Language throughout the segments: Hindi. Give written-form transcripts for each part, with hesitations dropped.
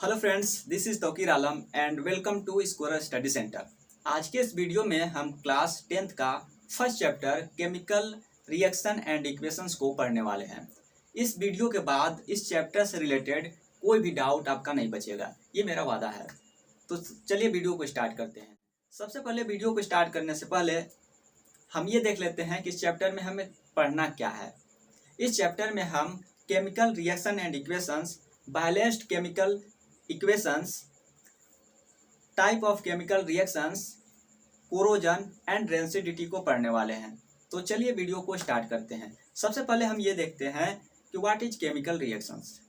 Hello friends, this is Tauqeer Alam and welcome to Scorer Study Centre. आज के इस वीडियो में हम क्लास 10th का first chapter chemical reaction and equations को पढ़ने वाले हैं। इस वीडियो के बाद इस चैप्टर से रिलेटेड कोई भी डाउट आपका नहीं बचेगा, ये मेरा वादा है। तो चलिए वीडियो को स्टार्ट करते हैं। सबसे पहले वीडियो को स्टार्ट करने से पहले हम ये देख लेते हैं कि इस चैप्टर में हमें पढ़ना क्या है। इस चैप्टर में हम chemical reaction and equations, balanced chemical equations, type of chemical reactions, corrosion and rancidity को पढ़ने वाले हैं। तो चलिए वीडियो को स्टार्ट करते हैं। सबसे पहले हम ये देखते हैं कि व्हाट इज केमिकल रिएक्शंस।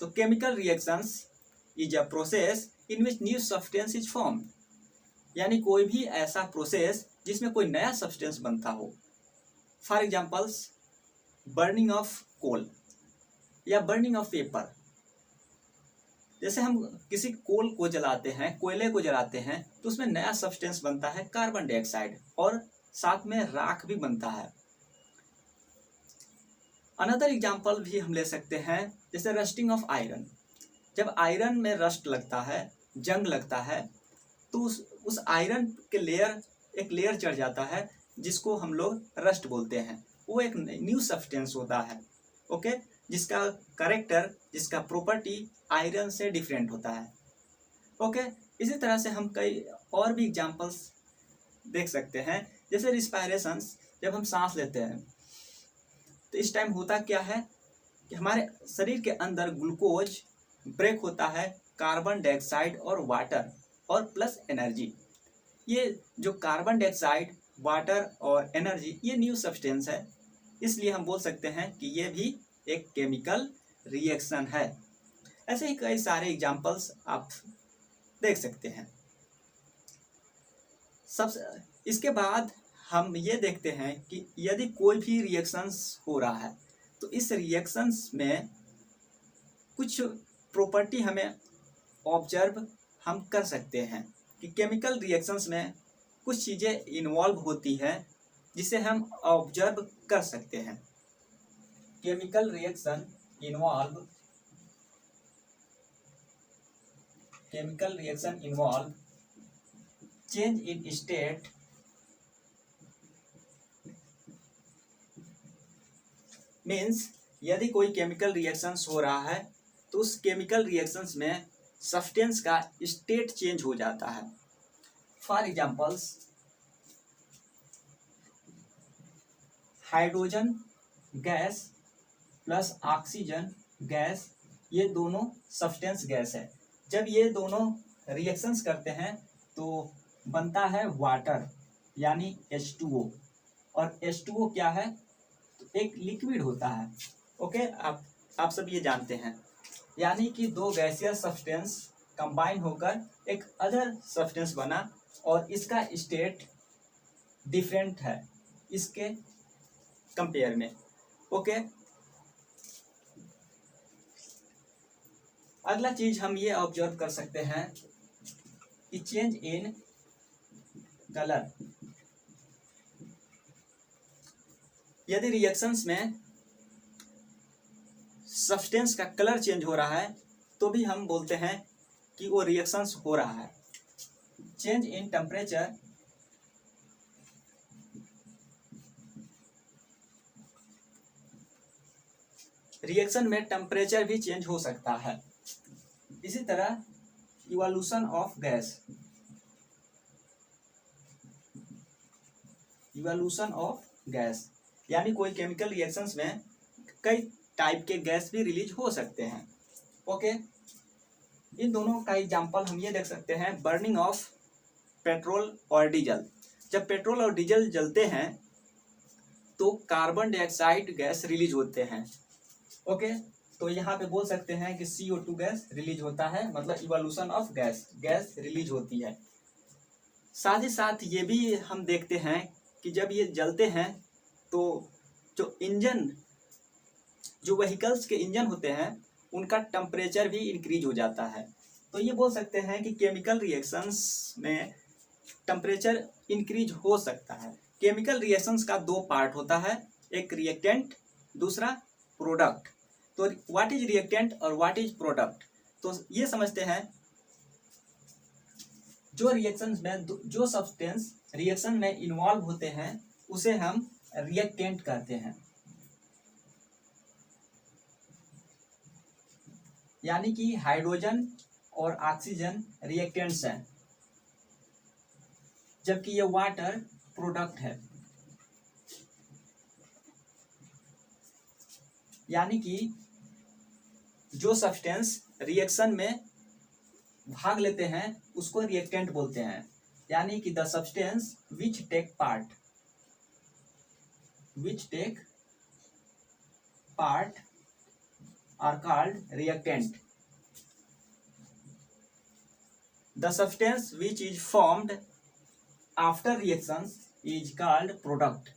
तो chemical reactions is a process in which new substance is form, यानी कोई भी ऐसा प्रोसेस जिसमें कोई नया सब्सटेंस बनता हो। For examples, burning of coal या बर्निंग ऑफ पेपर। जैसे हम किसी कोल को जलाते हैं, कोयले को जलाते हैं, तो उसमें नया सब्सटेंस बनता है कार्बन डाइऑक्साइड, और साथ में राख भी बनता है। अनदर एग्जांपल भी हम ले सकते हैं, जैसे रस्टिंग ऑफ आयरन। जब आयरन में रस्ट लगता है, जंग लगता है, तो उस आयरन के एक लेयर चढ़ जाता है जिसको हम लोग रस्ट बोलते हैं। वो एक न्यू सब्सटेंस होता है, ओके, जिसका कैरेक्टर, जिसका प्रॉपर्टी आयरन से डिफरेंट होता है, ओके। इसी तरह से हम कई और भी एग्जांपल्स देख सकते हैं, जैसे रिस्पायरेशंस। जब हम सांस लेते हैं तो इस टाइम होता क्या है कि हमारे शरीर के अंदर ग्लूकोज ब्रेक होता है कार्बन डाइऑक्साइड और वाटर और प्लस एनर्जी। ये जो कार्बन डाइऑक्साइड, वाटर और एनर्जी, ये न्यू सब्सटेंस है, इसलिए हम बोल सकते हैं कि ये भी एक केमिकल रिएक्शन है। ऐसे ही कई सारे एग्जांपल्स आप देख सकते हैं। इसके बाद हम ये देखते हैं कि यदि कोई भी रिएक्शंस हो रहा है तो इस रिएक्शंस में कुछ प्रॉपर्टी हमें ऑब्जर्व हम कर सकते हैं कि केमिकल रिएक्शंस में कुछ चीज़ें इन्वॉल्व होती हैं जिसे हम ऑब्जर्व कर सकते हैं। Chemical reaction involve change in state means यदि कोई केमिकल रिएक्शंस हो रहा है तो उस केमिकल रिएक्शंस में सब्सटेंस का स्टेट चेंज हो जाता है। For examples, hydrogen gas plus oxygen gas, ये दोनों सब्सटेंस गैस है। जब ये दोनों रिएक्शंस करते हैं तो बनता है वाटर, यानी H2O। और H2O क्या है? तो एक लिक्विड होता है, ओके। आप सब ये जानते हैं, यानी कि दो गैसियस सब्सटेंस कंबाइन होकर एक अदर सब्सटेंस बना और इसका स्टेट डिफरेंट है इसके कंपेयर में, ओके। अगला चीज हम ये ऑब्जर्व कर सकते हैं कि चेंज इन कलर। यदि रिएक्शंस में सब्सटेंस का कलर चेंज हो रहा है तो भी हम बोलते हैं कि वो रिएक्शंस हो रहा है। चेंज इन टेम्परेचर, रिएक्शन में टेम्परेचर भी चेंज हो सकता है। इसी तरह इवोल्यूशन ऑफ गैस, यानी कोई केमिकल रिएक्शंस में कई टाइप के गैस भी रिलीज हो सकते हैं, ओके। इन दोनों का एग्जांपल हम ये देख सकते हैं, बर्निंग ऑफ पेट्रोल और डीजल। जब पेट्रोल और डीजल जलते हैं तो कार्बन डाइऑक्साइड गैस रिलीज होते हैं, ओके। तो यहाँ पे बोल सकते हैं कि CO2 गैस रिलीज होता है, मतलब इवोल्यूशन ऑफ गैस रिलीज होती है। साथ ही साथ ये भी हम देखते हैं कि जब ये जलते हैं तो जो व्हीकल्स के इंजन होते हैं उनका टेम्परेचर भी इंक्रीज हो जाता है। तो ये बोल सकते हैं कि केमिकल रिएक्शंस में टेम्परेचर इंक्रीज हो सकता है। केमिकल रिएक्शंस का दो पार्ट होता है, एक रिएक्टेंट, दूसरा प्रोडक्ट। तो व्हाट इज रिएक्टेंट और व्हाट इज प्रोडक्ट? तो ये समझते हैं जो रिएक्शंस में जो सब्सटेंस रिएक्शन में इन्वॉल्व होते हैं उसे हम रिएक्टेंट कहते हैं। यानी कि हाइड्रोजन और ऑक्सीजन रिएक्टेंट्स हैं, जबकि ये वाटर प्रोडक्ट है। यानी कि जो सब्सटेंस रिएक्शन में भाग लेते हैं उसको रिएक्टेंट बोलते हैं। यानी कि the substance which take part are called reactant. The substance which is formed after reactions is called product.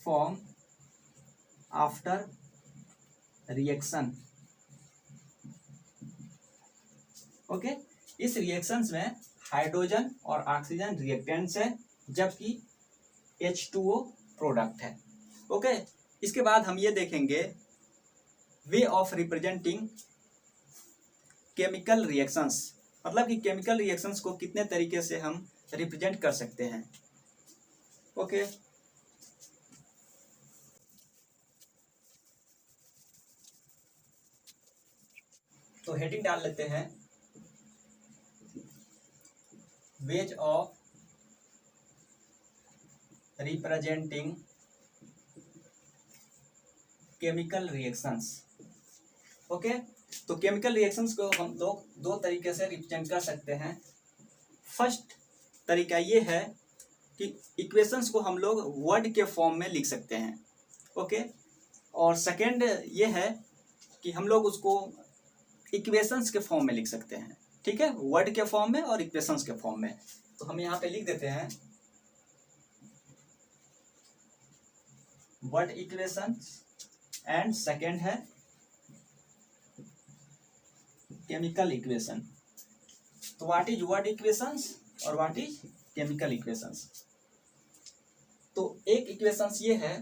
Form after reaction. Okay, इस रिएक्शंस में हाइड्रोजन और ऑक्सीजन रिएक्टेंट्स है, जबकि H2O प्रोडक्ट है। ओके, इसके बाद हम ये देखेंगे way of representing chemical reactions, मतलब कि केमिकल रिएक्शंस को कितने तरीके से हम रिप्रेजेंट कर सकते हैं। ओके, तो हेडिंग डाल लेते हैं ways of representing chemical reactions. Okay, तो केमिकल रिएक्शंस को हम लोग दो तरीके से रिप्रेजेंट कर सकते हैं। फर्स्ट तरीका ये है कि इक्वेशंस को हम लोग वर्ड के फॉर्म में लिख सकते हैं। ओके, और सेकंड ये है कि हम लोग उसको इक्वेशंस के फॉर्म में लिख सकते हैं। ठीक है, वर्ड के फॉर्म में और इक्वेशंस के फॉर्म में। तो हम यहाँ पे लिख देते हैं वर्ड इक्वेशंस एंड सेकंड है केमिकल इक्वेशन। तो व्हाट इज वर्ड इक्वेशंस और व्हाट इज केमिकल इक्वेशंस। तो एक इक्वेशंस ये है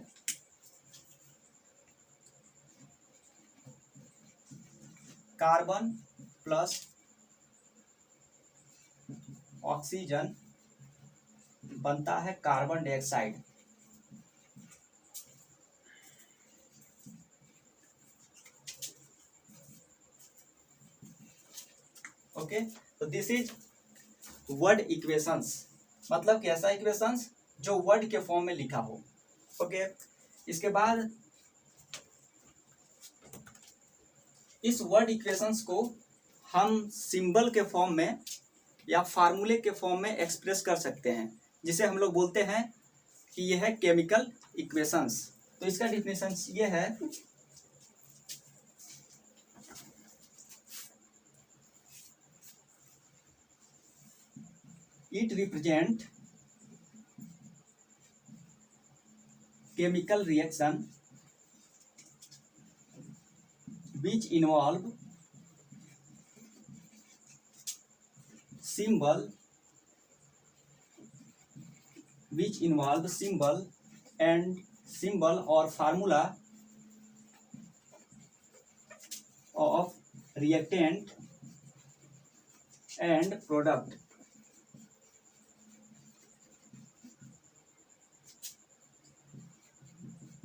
कार्बन प्लस ऑक्सीजन बनता है कार्बन डाइऑक्साइड। ओके, तो दिस इज वर्ड इक्वेशंस, मतलब कि ऐसा इक्वेशंस जो वर्ड के फॉर्म में लिखा हो। ओके, इसके बाद इस वर्ड इक्वेशंस को हम सिंबल के फॉर्म में या फार्मूले के फॉर्म में एक्सप्रेस कर सकते हैं, जिसे हम लोग बोलते हैं कि यह है केमिकल इक्वेशंस। तो इसका डिफिनेशन ये है it represent chemical reaction which involve symbol and symbol or formula of reactant and product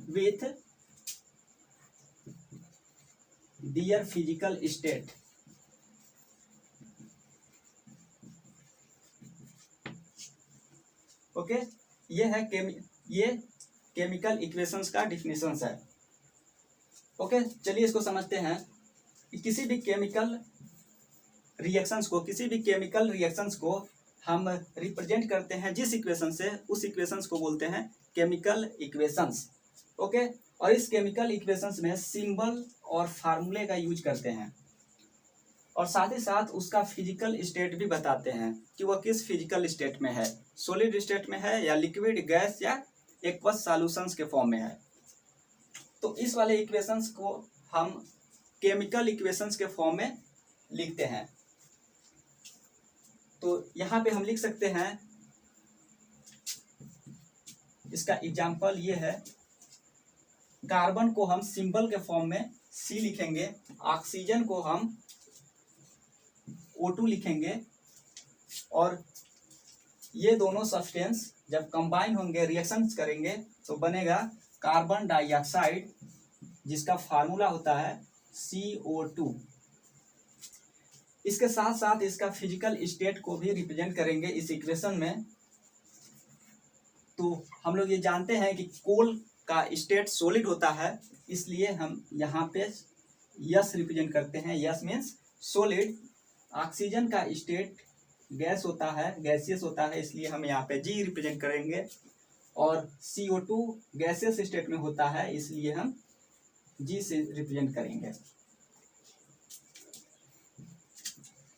with their physical state। Okay, ये है ये केमिकल इक्वेशंस का डिफिनेशंस है। ओके, चलिए इसको समझते हैं। किसी भी केमिकल रिएक्शंस को हम रिप्रेजेंट करते हैं जिस इक्वेशन से, उस इक्वेशंस को बोलते हैं केमिकल इक्वेशंस। ओके, और इस केमिकल इक्वेशंस में सिंबल और फार्मूले का यूज करते हैं, और साथ ही साथ उसका फिजिकल स्टेट भी बताते हैं कि वह किस फिजिकल स्टेट में है, सॉलिड स्टेट में है या लिक्विड, गैस या एक्वस सॉल्यूशंस के फॉर्म में है। तो इस वाले इक्वेशंस को हम केमिकल इक्वेशंस के फॉर्म में लिखते हैं। तो यहाँ पे हम लिख सकते हैं, इसका एग्जाम्पल ये है कार्बन को हम सिंबल के फॉर्म में C लिखेंगे, ऑक्सीजन को हम O2 लिखेंगे, और ये दोनों सब्सटेंस जब कंबाइन होंगे, रिएक्शंस करेंगे, तो बनेगा कार्बन डाइऑक्साइड, जिसका फार्मूला होता है CO2। इसके साथ साथ इसका फिजिकल स्टेट को भी रिप्रेजेंट करेंगे इस इक्वेशन में। तो हम लोग ये जानते हैं कि कोल का स्टेट सॉलिड होता है, इसलिए हम यहाँ पे यस रिप्रेजेंट करते हैं, यस मीन्स सॉलिड। ऑक्सीजन का स्टेट गैस होता है, गैसियस होता है, इसलिए हम यहाँ पे जी रिप्रेजेंट करेंगे, और CO2 गैसियस स्टेट में होता है, इसलिए हम जी से रिप्रेजेंट करेंगे।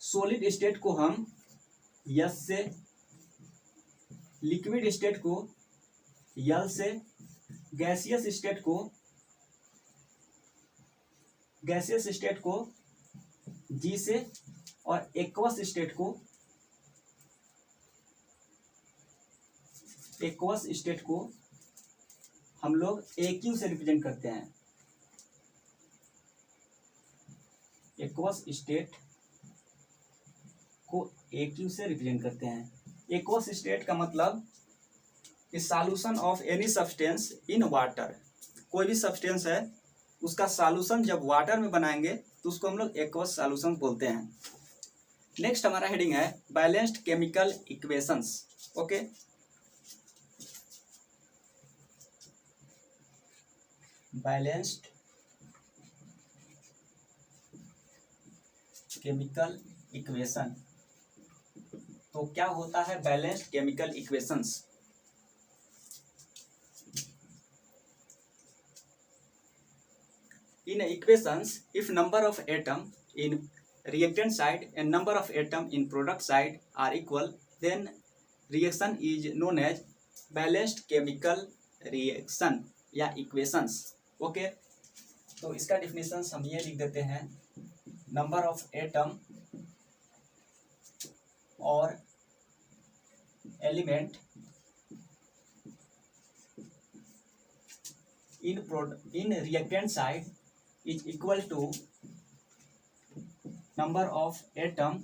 सॉलिड स्टेट को हम यस से, लिक्विड स्टेट को यल से, गैसियस स्टेट को जी से, और एक्वस स्टेट को हम लोग AQ से रिप्रेजेंट करते हैं। एक्वस स्टेट को AQ से रिप्रेजेंट करते हैं। एक्वस स्टेट का मतलब इस solution of any substance in water, कोई भी सब्सटेंस है उसका सॉल्यूशन जब वाटर में बनाएंगे तो उसको हम लोग एक्वस सॉल्यूशन बोलते हैं। नेक्स्ट हमारा हेडिंग है balanced chemical equations. Okay, balanced chemical equation. तो क्या होता है balanced chemical equations? In equations, if number of atom in reactant side and number of atom in product side are equal, then reaction is known as balanced chemical reaction या equations. ओके, तो इसका डिफिनेशन हम ये लिख देते हैं, नंबर ऑफ एटम और element in reactant side is equal to number of atom।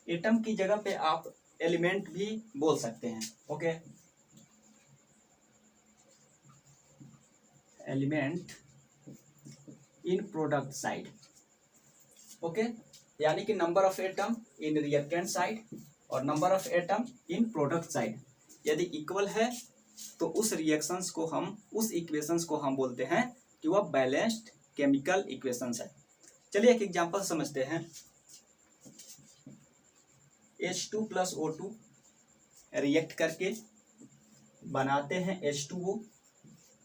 Atom की जगह पे आप एलिमेंट भी बोल सकते हैं। Okay, element in product side. Okay, यानी कि number of atom in reactant side और number of atom in product side यदि इक्वल है तो उस रिएक्शंस को हम, उस इक्वेशंस को हम बोलते हैं कि वह बैलेंस्ड केमिकल इक्वेशंस है। चलिए एक एग्जांपल समझते हैं। H2 प्लस O2 रिएक्ट करके बनाते हैं H2O।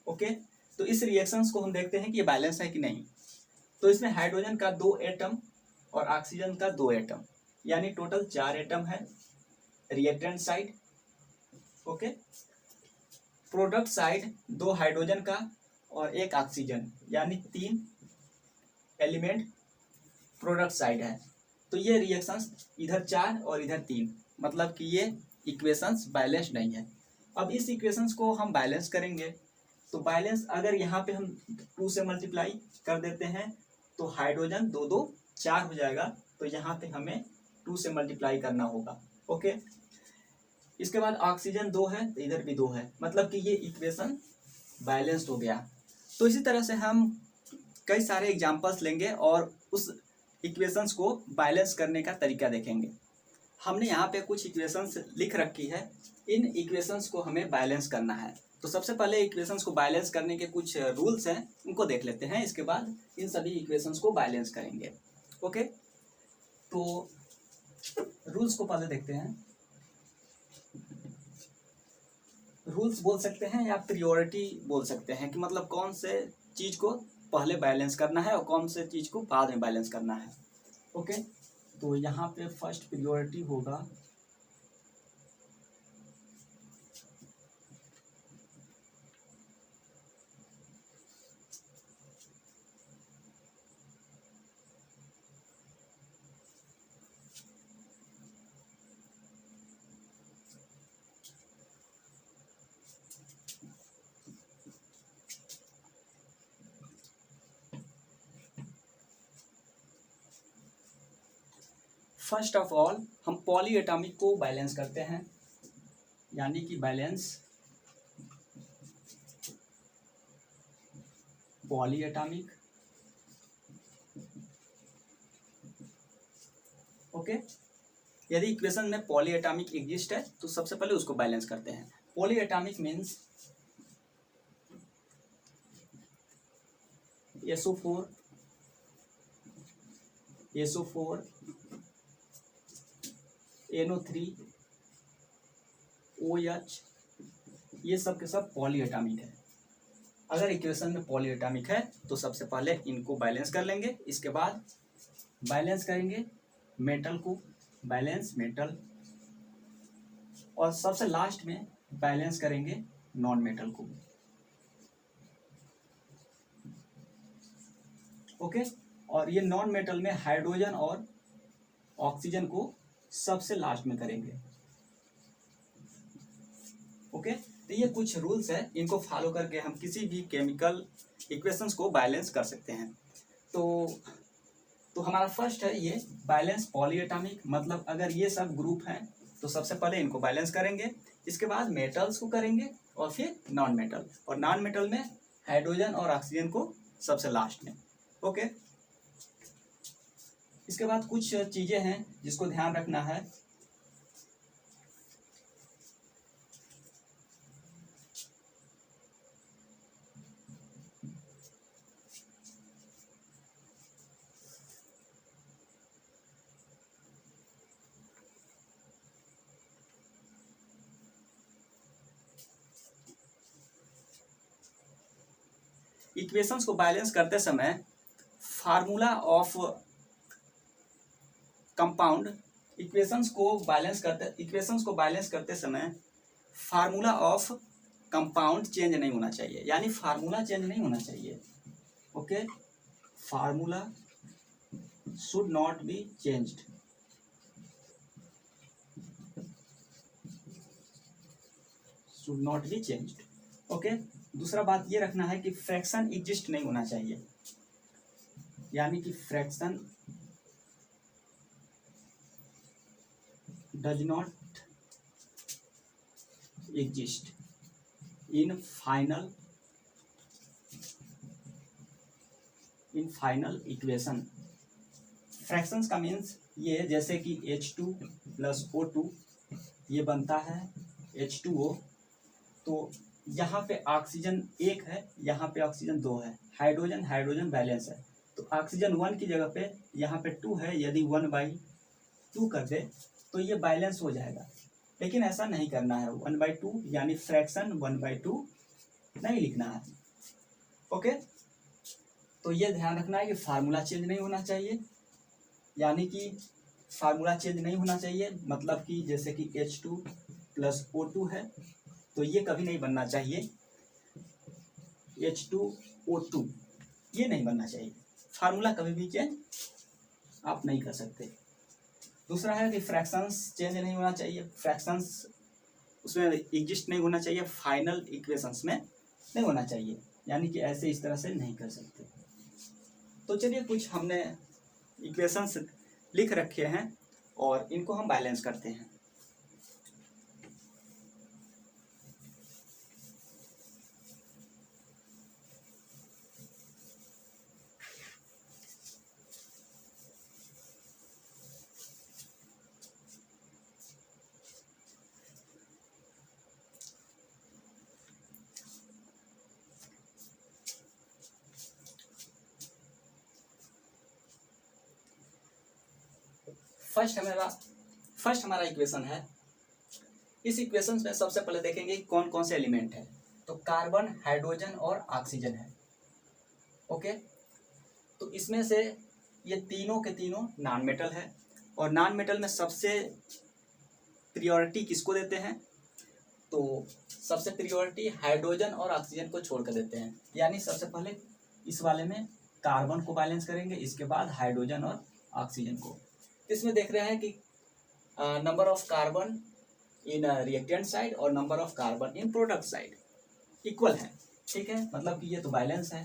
ओके, तो इस रिएक्शंस को हम देखते हैं कि ये बैलेंस है कि नहीं। तो इसमें हाइड्रोजन का 2 एटम और ऑक्सीजन का 2 एटम, यानी टोटल 4 एटम है reactant side. Okay, product side 2 hydrogen का और 1 ऑक्सीजन, यानी 3 एलिमेंट प्रोडक्ट साइड है। तो ये रिएक्शंस इधर 4 और इधर 3, मतलब कि ये इक्वेशंस बैलेंस नहीं है। अब इस इक्वेशंस को हम बैलेंस करेंगे, तो बैलेंस अगर यहाँ पे हम 2 से मल्टीप्लाई कर देते हैं तो हाइड्रोजन 2 2 4 हो जाएगा, तो यहाँ पे हमें 2 से मल्टीप्लाई करना होगा। ओके, इसके बाद ऑक्सीजन 2 है तो इधर भी 2 है, मतलब कि ये इक्वेशन बैलेंस्ड हो गया। तो इसी तरह से हम कई सारे एग्जांपल्स लेंगे और उस इक्वेशंस को बैलेंस करने का तरीका देखेंगे। हमने यहाँ पे कुछ इक्वेशंस लिख रखी है, इन इक्वेशंस को हमें बैलेंस करना है। तो सबसे पहले इक्वेशंस को बैलेंस करने के कुछ रूल्स हैं, उनको देख लेते हैं। इसके बाद इन सभी इक्वेशंस को बैलेंस करेंगे। ओके, तो रूल्स को पहले देखते हैं। रूल्स बोल सकते हैं या प्रियोरिटी बोल सकते हैं कि मतलब कौन से चीज को पहले बैलेंस करना है और कौन से चीज को बाद में बैलेंस करना है। ओके, तो यहाँ पे फर्स्ट प्रियोरिटी होगा फर्स्ट ऑफ ऑल हम पॉली एटॉमिक को बैलेंस करते हैं, यानी कि बैलेंस पॉली एटॉमिक। ओके, यदि इक्वेशन में पॉली एटॉमिक एग्जिस्ट है तो सबसे पहले उसको बैलेंस करते हैं। Poly atomic means SO4 NO3 OH, ये सब के सब पॉली एटॉमिक है। अगर इक्वेशन में पॉली एटॉमिक है तो सबसे पहले इनको बैलेंस कर लेंगे, इसके बाद बैलेंस करेंगे मेटल को, बैलेंस मेटल, और सबसे लास्ट में बैलेंस करेंगे नॉन मेटल को। ओके, और ये नॉन मेटल में हाइड्रोजन और ऑक्सीजन को सबसे लास्ट में करेंगे। ओके, तो ये कुछ रूल्स है, इनको फॉलो करके हम किसी भी केमिकल इक्वेशंस को बैलेंस कर सकते हैं। तो हमारा फर्स्ट है ये बैलेंस पॉली एटॉमिक, मतलब अगर ये सब ग्रुप हैं तो सबसे पहले इनको बैलेंस करेंगे, इसके बाद मेटल्स को करेंगे और फिर नॉन मेटल, और नॉन मेटल में हाइड्रोजन और ऑक्सीजन को सबसे लास्ट में। ओके, इसके बाद कुछ चीजें हैं जिसको ध्यान रखना है। इक्वेशंस को बैलेंस करते समय फार्मूला ऑफ कंपाउंड, इक्वेशंस को बैलेंस करते समय फार्मूला ऑफ कंपाउंड चेंज नहीं होना चाहिए, यानी फार्मूला चेंज नहीं होना चाहिए। Okay, formula should not be changed. Should not be changed. Okay, दूसरा बात ये रखना है कि फ्रैक्शन एग्जिस्ट नहीं होना चाहिए, यानी कि fraction does not exist in final equation. Fractions का मीन्स ये, जैसे कि H2 + O2 ये बनता है H2O, तो यहाँ पे ऑक्सीजन 1 है, यहाँ पे ऑक्सीजन 2 है, हाइड्रोजन हाइड्रोजन बैलेंस है, तो ऑक्सीजन 1 की जगह पे यहाँ पे 2 है, यदि 1/2 कर दे तो ये बैलेंस हो जाएगा। लेकिन ऐसा नहीं करना है, 1/2 यानी फ्रैक्शन 1/2 नहीं लिखना है। ओके, तो ये ध्यान रखना है कि फार्मूला चेंज नहीं होना चाहिए, यानी कि फार्मूला चेंज नहीं होना चाहिए, मतलब कि जैसे कि H2 + O2 है तो ये कभी नहीं बनना चाहिए H2O2, ये नहीं बनना चाहिए, फार्मूला कभी भी चेंज आप नहीं कर सकते। दूसरा है कि फ्रैक्शंस चेंज नहीं होना चाहिए, फ्रैक्शंस उसमें एग्जिस्ट नहीं होना चाहिए, फाइनल इक्वेशंस में नहीं होना चाहिए, यानी कि ऐसे इस तरह से नहीं कर सकते। तो चलिए कुछ हमने इक्वेशंस लिख रखे हैं और इनको हम बैलेंस करते हैं। फर्स्ट हमारा इक्वेशन है। इस इक्वेशन में सबसे पहले देखेंगे कौन कौन से एलिमेंट है, तो कार्बन, हाइड्रोजन और ऑक्सीजन है। ओके, तो इसमें से ये तीनों के तीनों नॉन मेटल है, और नॉन मेटल में सबसे प्रियोरिटी किसको देते हैं, तो सबसे प्रियोरिटी हाइड्रोजन और ऑक्सीजन को छोड़ कर देते हैं, यानी सबसे पहले इस वाले में कार्बन को बैलेंस करेंगे, इसके बाद हाइड्रोजन और ऑक्सीजन को। इसमें देख रहे हैं कि number of carbon in reactant side और number of carbon in product side equal है, ठीक है, मतलब कि ये तो बैलेंस है।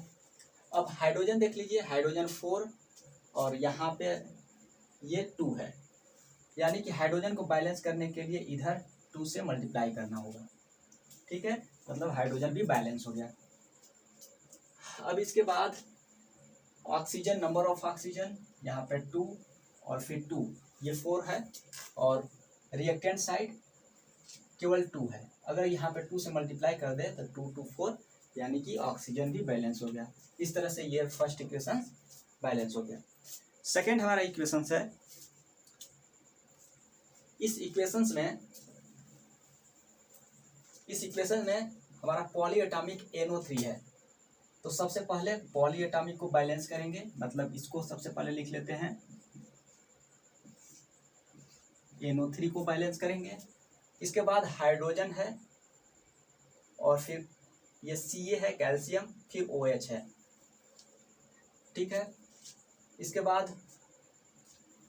अब हाइड्रोजन देख लीजिए, हाइड्रोजन 4 और यहाँ पे ये 2 है, यानी कि हाइड्रोजन को बैलेंस करने के लिए इधर 2 से मल्टीप्लाई करना होगा, ठीक है, मतलब हाइड्रोजन भी बैलेंस हो गया। अब इसके बाद ऑक्सीजन, नंबर ऑफ ऑक्सीजन यहाँ पे 2 और फिर 2, ये 4 है, और रिएक्टेंट साइड केवल 2 है। अगर यहाँ पे 2 से मल्टीप्लाई कर दे तो 2 2 4, यानी कि ऑक्सीजन भी बैलेंस हो गया। इस तरह से ये फर्स्ट इक्वेशन बैलेंस हो गया। सेकेंड हमारा इक्वेशन है, इस इक्वेशन में हमारा पॉलीएटॉमिक NO3 है। तो सबसे पहले पॉलीएटॉमिक को बैलेंस करेंगे, मतलब इसको सबसे पहले लिख लेते हैं, NO3 को बैलेंस करेंगे। इसके बाद हाइड्रोजन है, और फिर ये Ca है कैल्शियम, फिर OH है, ठीक है। इसके बाद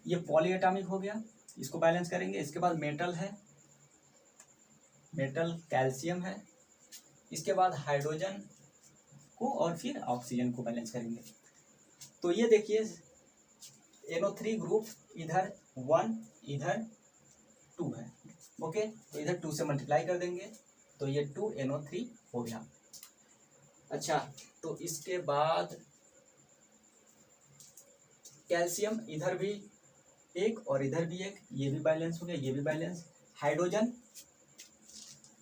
ये पॉलीएटॉमिक हो गया, इसको बैलेंस करेंगे। इसके बाद मेटल है, मेटल कैल्शियम है। इसके बाद हाइड्रोजन को और फिर ऑक्सीजन को बैलेंस करेंगे। तो ये देखिए NO3 ग्रुप इधर 1 इधर 2 है, ओके। तो इधर 2 से मल्टीप्लाई कर देंगे तो ये 2 NO3 हो गया। अच्छा, तो इसके बाद कैल्शियम इधर भी 1 और इधर भी 1, ये भी बैलेंस हो गया, ये भी balance. Hydrogen,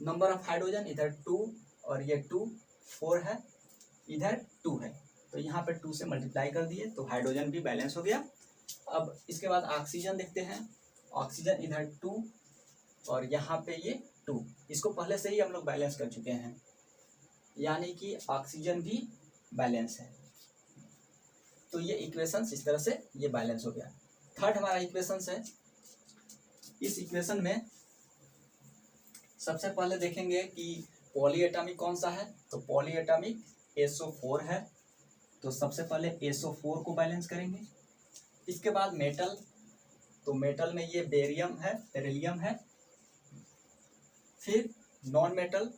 number of hydrogen इधर 2 और ये 2 4 है, इधर 2 है, तो यहाँ पे 2 से मल्टीप्लाई कर दिए तो हाइड्रोजन भी बैलेंस हो गया। अब इसके बाद ऑक्सीजन देखते हैं, ऑक्सीजन इधर 2 और यहाँ पे ये 2, इसको पहले से ही हम लोग बैलेंस कर चुके हैं, यानी कि ऑक्सीजन भी बैलेंस है। तो ये इक्वेशंस इस तरह से ये बैलेंस हो गया। थर्ड हमारा इक्वेशंस है, इस इक्वेशन में सबसे पहले देखेंगे कि पॉलीएटॉमिक कौन सा है, तो पॉलीएटॉमिक SO4 है, तो सबसे पहले SO4 को बैलेंस करेंगे। इसके बाद मेटल, तो मेटल में ये बेरियम है, बेरिलियम है। फिर नॉन मेटल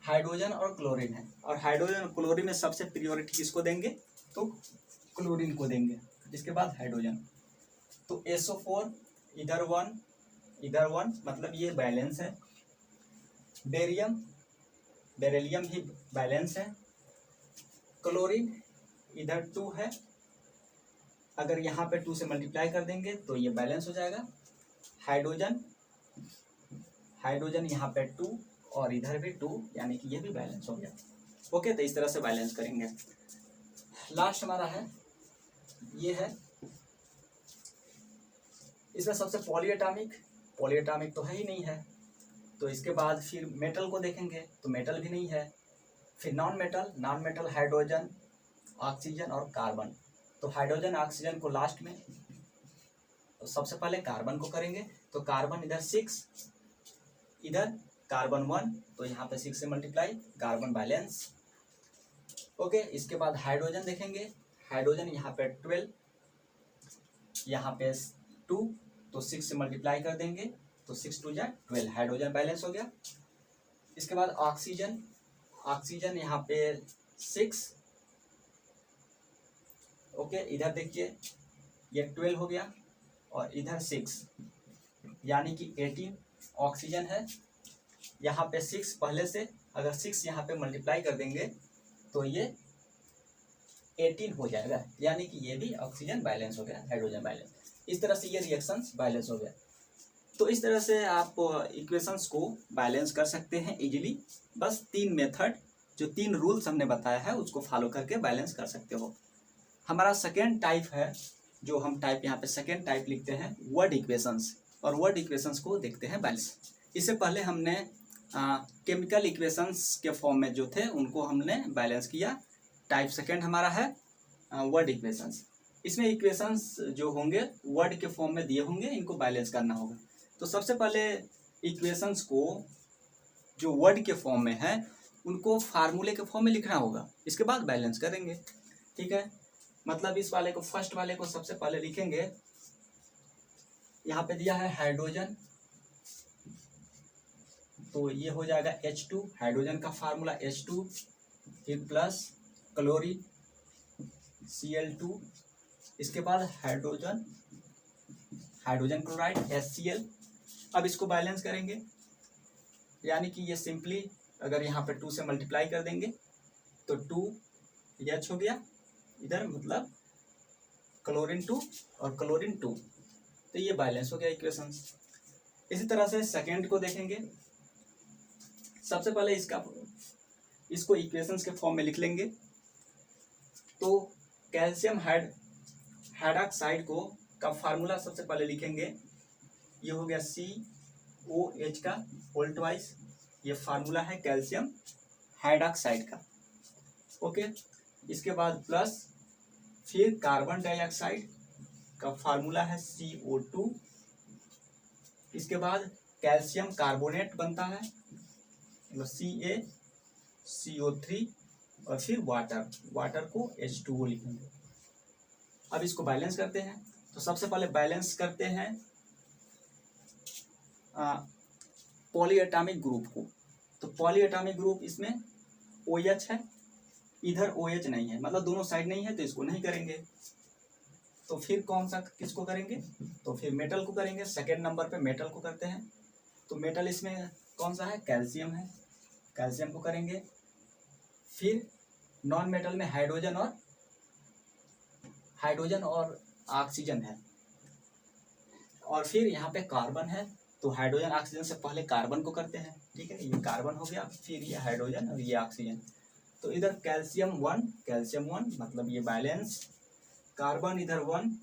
हाइड्रोजन और क्लोरीन है, और हाइड्रोजन और क्लोरीन में सबसे प्रियोरिटी किसको देंगे, तो क्लोरीन को देंगे। इसके बाद हाइड्रोजन, तो SO4 इधर 1 इधर 1, मतलब ये बैलेंस है। बेरियम, बेरिलियम भी बैलेंस है। क्लोरीन इधर 2 है, अगर यहाँ पे 2 से मल्टीप्लाई कर देंगे तो ये बैलेंस हो जाएगा। हाइड्रोजन, हाइड्रोजन यहाँ पे 2 और इधर भी 2, यानी कि ये भी बैलेंस हो गया, ओके। तो इस तरह से बैलेंस करेंगे। लास्ट हमारा है, ये है, इसमें सबसे पॉलीएटॉमिक तो है ही नहीं है, तो इसके बाद फिर मेटल को देखेंगे तो मेटल भी नहीं है। फिर नॉन मेटल हाइड्रोजन, ऑक्सीजन और कार्बन, तो हाइड्रोजन ऑक्सीजन को लास्ट में, तो सबसे पहले कार्बन को करेंगे, तो कार्बन इधर 6 इधर कार्बन 1, तो यहाँ पे 6 से मल्टीप्लाई, कार्बन बैलेंस, ओके। इसके बाद हाइड्रोजन देखेंगे, हाइड्रोजन यहाँ पे 12, यहाँ पे 2, तो 6 से मल्टीप्लाई कर देंगे तो 6 2 जा 12, हाइड्रोजन बैलेंस हो गया। इसके बाद ऑक्सीजन, ऑक्सीजन यहाँ पे 6, ओके। इधर देखिए ये 12 हो गया और इधर 6, यानी कि 18 ऑक्सीजन है। यहाँ पे 6 पहले से, अगर 6 यहाँ पे मल्टीप्लाई कर देंगे तो ये 18 हो जाएगा, यानी कि ये भी ऑक्सीजन बैलेंस हो गया, हाइड्रोजन बैलेंस। इस तरह से ये रिएक्शंस बैलेंस हो गया। तो इस तरह से आप इक्वेशंस को बैलेंस कर सकते हैं इजीली। बस 3 मेथड, जो 3 रूल्स हमने बताया है उसको फॉलो करके बैलेंस कर सकते हो। हमारा सेकेंड टाइप है, जो हम टाइप यहाँ पे सेकेंड टाइप लिखते हैं, वर्ड इक्वेशंस, और वर्ड इक्वेशंस को देखते हैं बैलेंस। इससे पहले हमने केमिकल इक्वेशंस के फॉर्म में जो थे उनको हमने बैलेंस किया। टाइप सेकेंड हमारा है वर्ड इक्वेशंस। इसमें इक्वेशंस जो होंगे वर्ड के फॉर्म में दिए होंगे, इनको बैलेंस करना होगा। तो सबसे पहले इक्वेशंस को जो वर्ड के फॉर्म में है उनको फार्मूले के फॉर्म में लिखना होगा, इसके बाद बैलेंस करेंगे, ठीक है। मतलब इस वाले को, फर्स्ट वाले को सबसे पहले लिखेंगे, यहाँ पे दिया है हाइड्रोजन, तो ये हो जाएगा H2, हाइड्रोजन का फार्मूला H2, फिर प्लस क्लोरीन Cl2, इसके बाद हाइड्रोजन हाइड्रोजन क्लोराइड HCl। अब इसको बैलेंस करेंगे, यानी कि ये सिंपली अगर यहाँ पे 2 से मल्टीप्लाई कर देंगे तो 2H हो गया इधर, मतलब क्लोरीन 2 और क्लोरीन 2, तो ये बैलेंस हो गया इक्वेशंस। इसी तरह से सेकेंड को देखेंगे। सबसे पहले इसको इक्वेशंस के फॉर्म में लिख लेंगे। तो कैल्शियम हाइड्रॉक्साइड का फार्मूला सबसे पहले लिखेंगे। ये हो गया COH का होल ट्वाइस, ये फार्मूला है कैल्शियम हाइड्रॉक्साइड का। ओके, इसके बाद प्लस फिर कार्बन डाइऑक्साइड का फार्मूला है CO2। इसके बाद कैल्शियम कार्बोनेट बनता है, मतलब CaCO3, और फिर वाटर को H2O लिखेंगे। अब इसको बैलेंस करते हैं। तो सबसे पहले बैलेंस करते हैं पॉलीएटॉमिक ग्रुप को। तो पॉलीएटॉमिक ग्रुप इसमें OH है, इधर OH नहीं है, मतलब दोनों साइड नहीं है, तो इसको नहीं करेंगे। तो फिर कौन सा किसको करेंगे? तो फिर मेटल को करेंगे। सेकेंड नंबर पे मेटल को करते हैं। तो मेटल इसमें कौन सा है? कैल्शियम है, कैल्शियम को करेंगे। फिर नॉन मेटल में हाइड्रोजन और ऑक्सीजन है, और फिर यहाँ पे कार्बन है। तो हाइड्रोजन ऑक्सीजन से पहले कार्बन को करते हैं, ठीक है। ये कार्बन हो गया, फिर ये हाइड्रोजन और ये ऑक्सीजन। तो इधर कैल्शियम 1 मतलब ये बैलेंस, कार्बन इधर 1,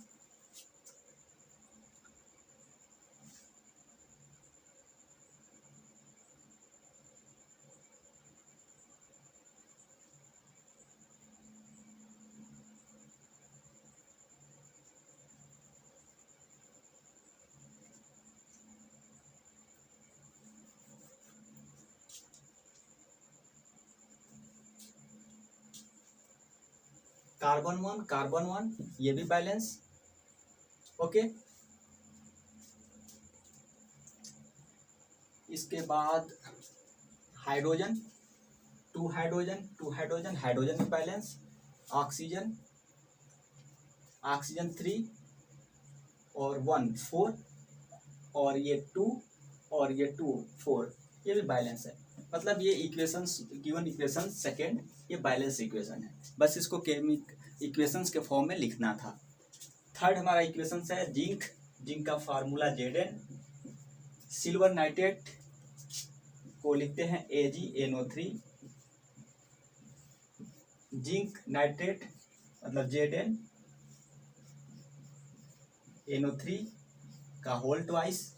कार्बन 1, ये भी बैलेंस। ओके, इसके बाद हाइड्रोजन 2 हाइड्रोजन भी बैलेंस। ऑक्सीजन 3 और 1 4, और ये 2 और ये 2 4, ये भी बैलेंस है। मतलब ये इक्वेशंस, गिवन इक्वेशन सेकेंड, ये बैलेंस इक्वेशन है। बस इसको केमिक इक्वेशंस के फॉर्म में लिखना था। थर्ड हमारा इक्वेशंस है जिंक का फार्मूला Zn। सिल्वर नाइट्रेट को लिखते हैं AgNO3। जिंक नाइट्रेट मतलब ZnNO3 का होल ट्वाइस।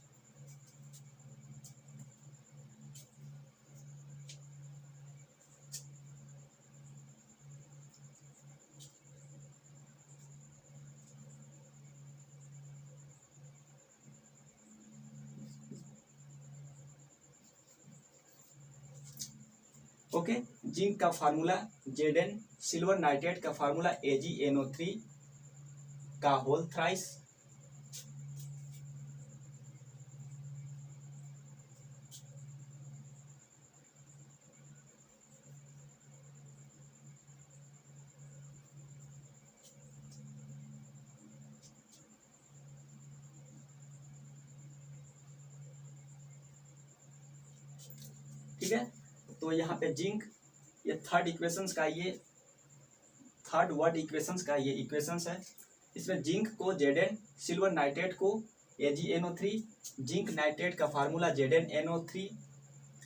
ओके, जिंक का फार्मूला Zn, सिल्वर नाइट्रेट का फार्मूला AgNO3 का होल थ्राइस। ठीक है, तो यहाँ पे जिंक, ये थर्ड वर्ड इक्वेशंस का ये इक्वेशंस है। इसमें जिंक को Zn, सिल्वर नाइट्रेट को AgNO3, जिंक नाइट्रेट का फार्मूला ZnNO3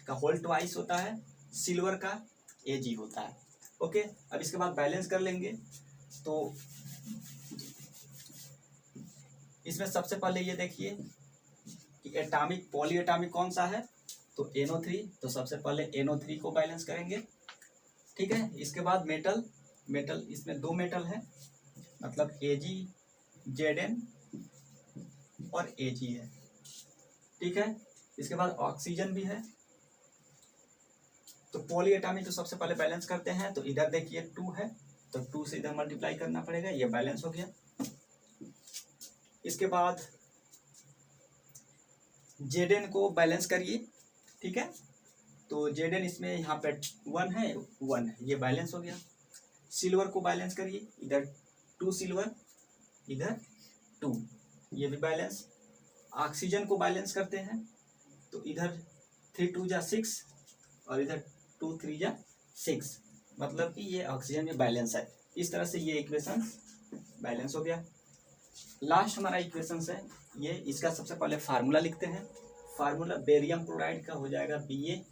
का होल ट्वाइस होता है, सिल्वर का Ag होता है। ओके, अब इसके बाद बैलेंस कर लेंगे। तो इसमें सबसे पहले ये देखिए कि पॉली एटॉमिक कौन सा है? तो NO3, तो सबसे पहले NO3 को बैलेंस करेंगे, ठीक है। इसके बाद मेटल इसमें 2 मेटल है, मतलब Ag, Zn और Ag है, ठीक है। इसके बाद ऑक्सीजन भी है। तो पॉली एटॉमिक तो सबसे पहले बैलेंस करते हैं। तो इधर देखिए 2 है, तो 2 से इधर मल्टीप्लाई करना पड़ेगा, ये बैलेंस हो गया। इसके बाद Zn को बैलेंस करिए, ठीक है। तो Zn इसमें यहाँ पे 1 है, ये बैलेंस हो गया। सिल्वर को बैलेंस करिए, इधर 2 सिल्वर, इधर 2, ये भी बैलेंस। ऑक्सीजन को बैलेंस करते हैं, तो इधर 3 2 जा 6 और इधर 2 3 जा 6, मतलब कि ये ऑक्सीजन में बैलेंस है। इस तरह से ये इक्वेशन बैलेंस हो गया। लास्ट हमारा इक्वेशन है ये, इसका सबसे पहले फार्मूला लिखते हैं। फार्मूला बेरियम क्लोराइड का हो जाएगा BaCl2,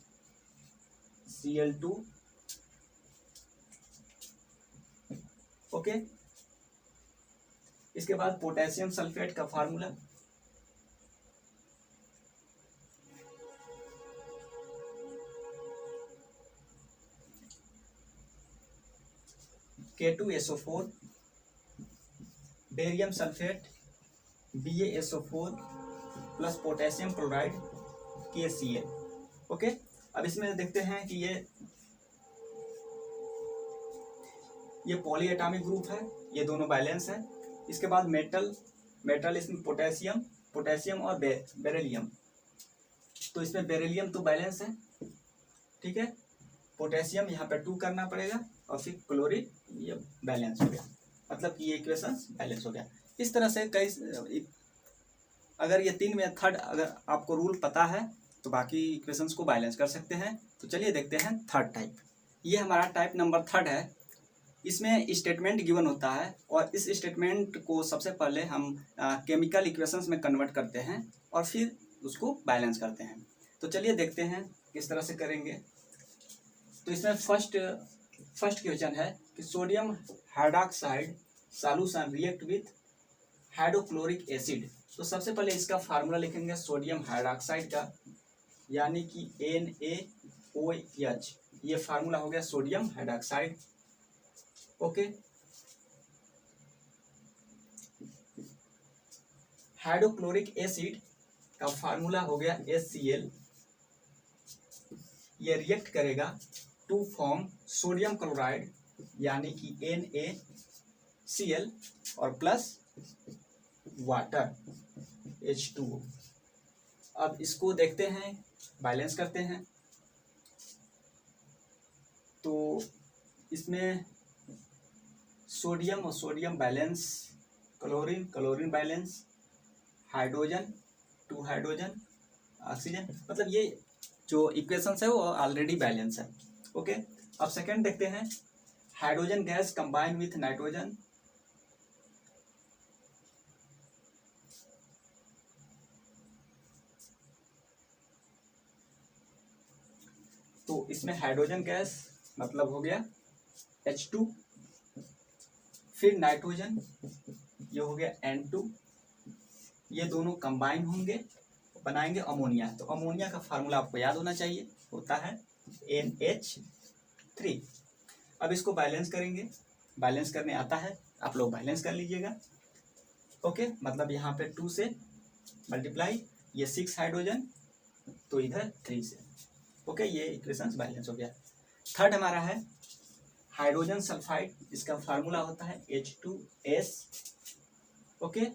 ओके। इसके बाद पोटेशियम सल्फेट का formula K2SO4, barium sulphate BaSO4 plus potassium chloride KCl, okay. अब इसमें देखते हैं कि ये पॉली एटॉमिक ग्रुप है, ये दोनों बैलेंस है। इसके बाद मेटल इसमें पोटेशियम और बेरिलियम, तो इसमें बेरिलियम तो बैलेंस है, ठीक है। पोटेशियम यहाँ पे 2 करना पड़ेगा और फिर क्लोरीन, ये बैलेंस हो गया, मतलब कि ये इक्वेशन बैलेंस हो गया। इस तरह से कई, अगर ये 3 मेथड अगर आपको रूल पता है तो बाकी इक्वेशंस को बैलेंस कर सकते हैं। तो चलिए देखते हैं थर्ड टाइप। ये हमारा टाइप नंबर 3 है। इसमें स्टेटमेंट गिवन होता है और इस स्टेटमेंट को सबसे पहले हम केमिकल इक्वेशंस में कन्वर्ट करते हैं और फिर उसको बैलेंस करते हैं। तो चलिए देखते हैं किस तरह से करेंगे। तो इसमें फर्स्ट क्वेश्चन है कि sodium hydroxide solution react with hydrochloric acid. तो सबसे पहले इसका फार्मूला लिखेंगे सोडियम हाइड्रॉक्साइड का, यानी कि NaOH, ये फार्मूला हो गया sodium hydroxide, okay. Hydrochloric acid का फार्मूला हो गया HCl, ये रिएक्ट करेगा टू फॉर्म सोडियम क्लोराइड यानी कि NaCl और प्लस वाटर H2O। अब इसको देखते हैं, बैलेंस करते हैं। तो इसमें सोडियम और sodium balance, chlorine balance, hydrogen 2 hydrogen, oxygen, मतलब ये जो इक्वेशंस है वो ऑलरेडी बैलेंस है, ओके। अब सेकंड देखते हैं, hydrogen gas combine with nitrogen, तो इसमें हाइड्रोजन गैस मतलब हो गया H2, फिर नाइट्रोजन ये हो गया N2, ये दोनों कंबाइन होंगे, बनाएंगे अमोनिया। तो अमोनिया का फार्मूला आपको याद होना चाहिए, होता है NH3। अब इसको बैलेंस करेंगे, बैलेंस करने आता है, आप लोग बैलेंस कर लीजिएगा, ओके। मतलब यहाँ पे 2 से मल्टीप्लाई, ये 6 हाइड्रोजन, तो इधर 3 से, ओके। ये इक्वेशंस बैलेंस हो गया। थर्ड हमारा है हाइड्रोजन सल्फाइड, इसका फार्मूला होता है H2S, ओके।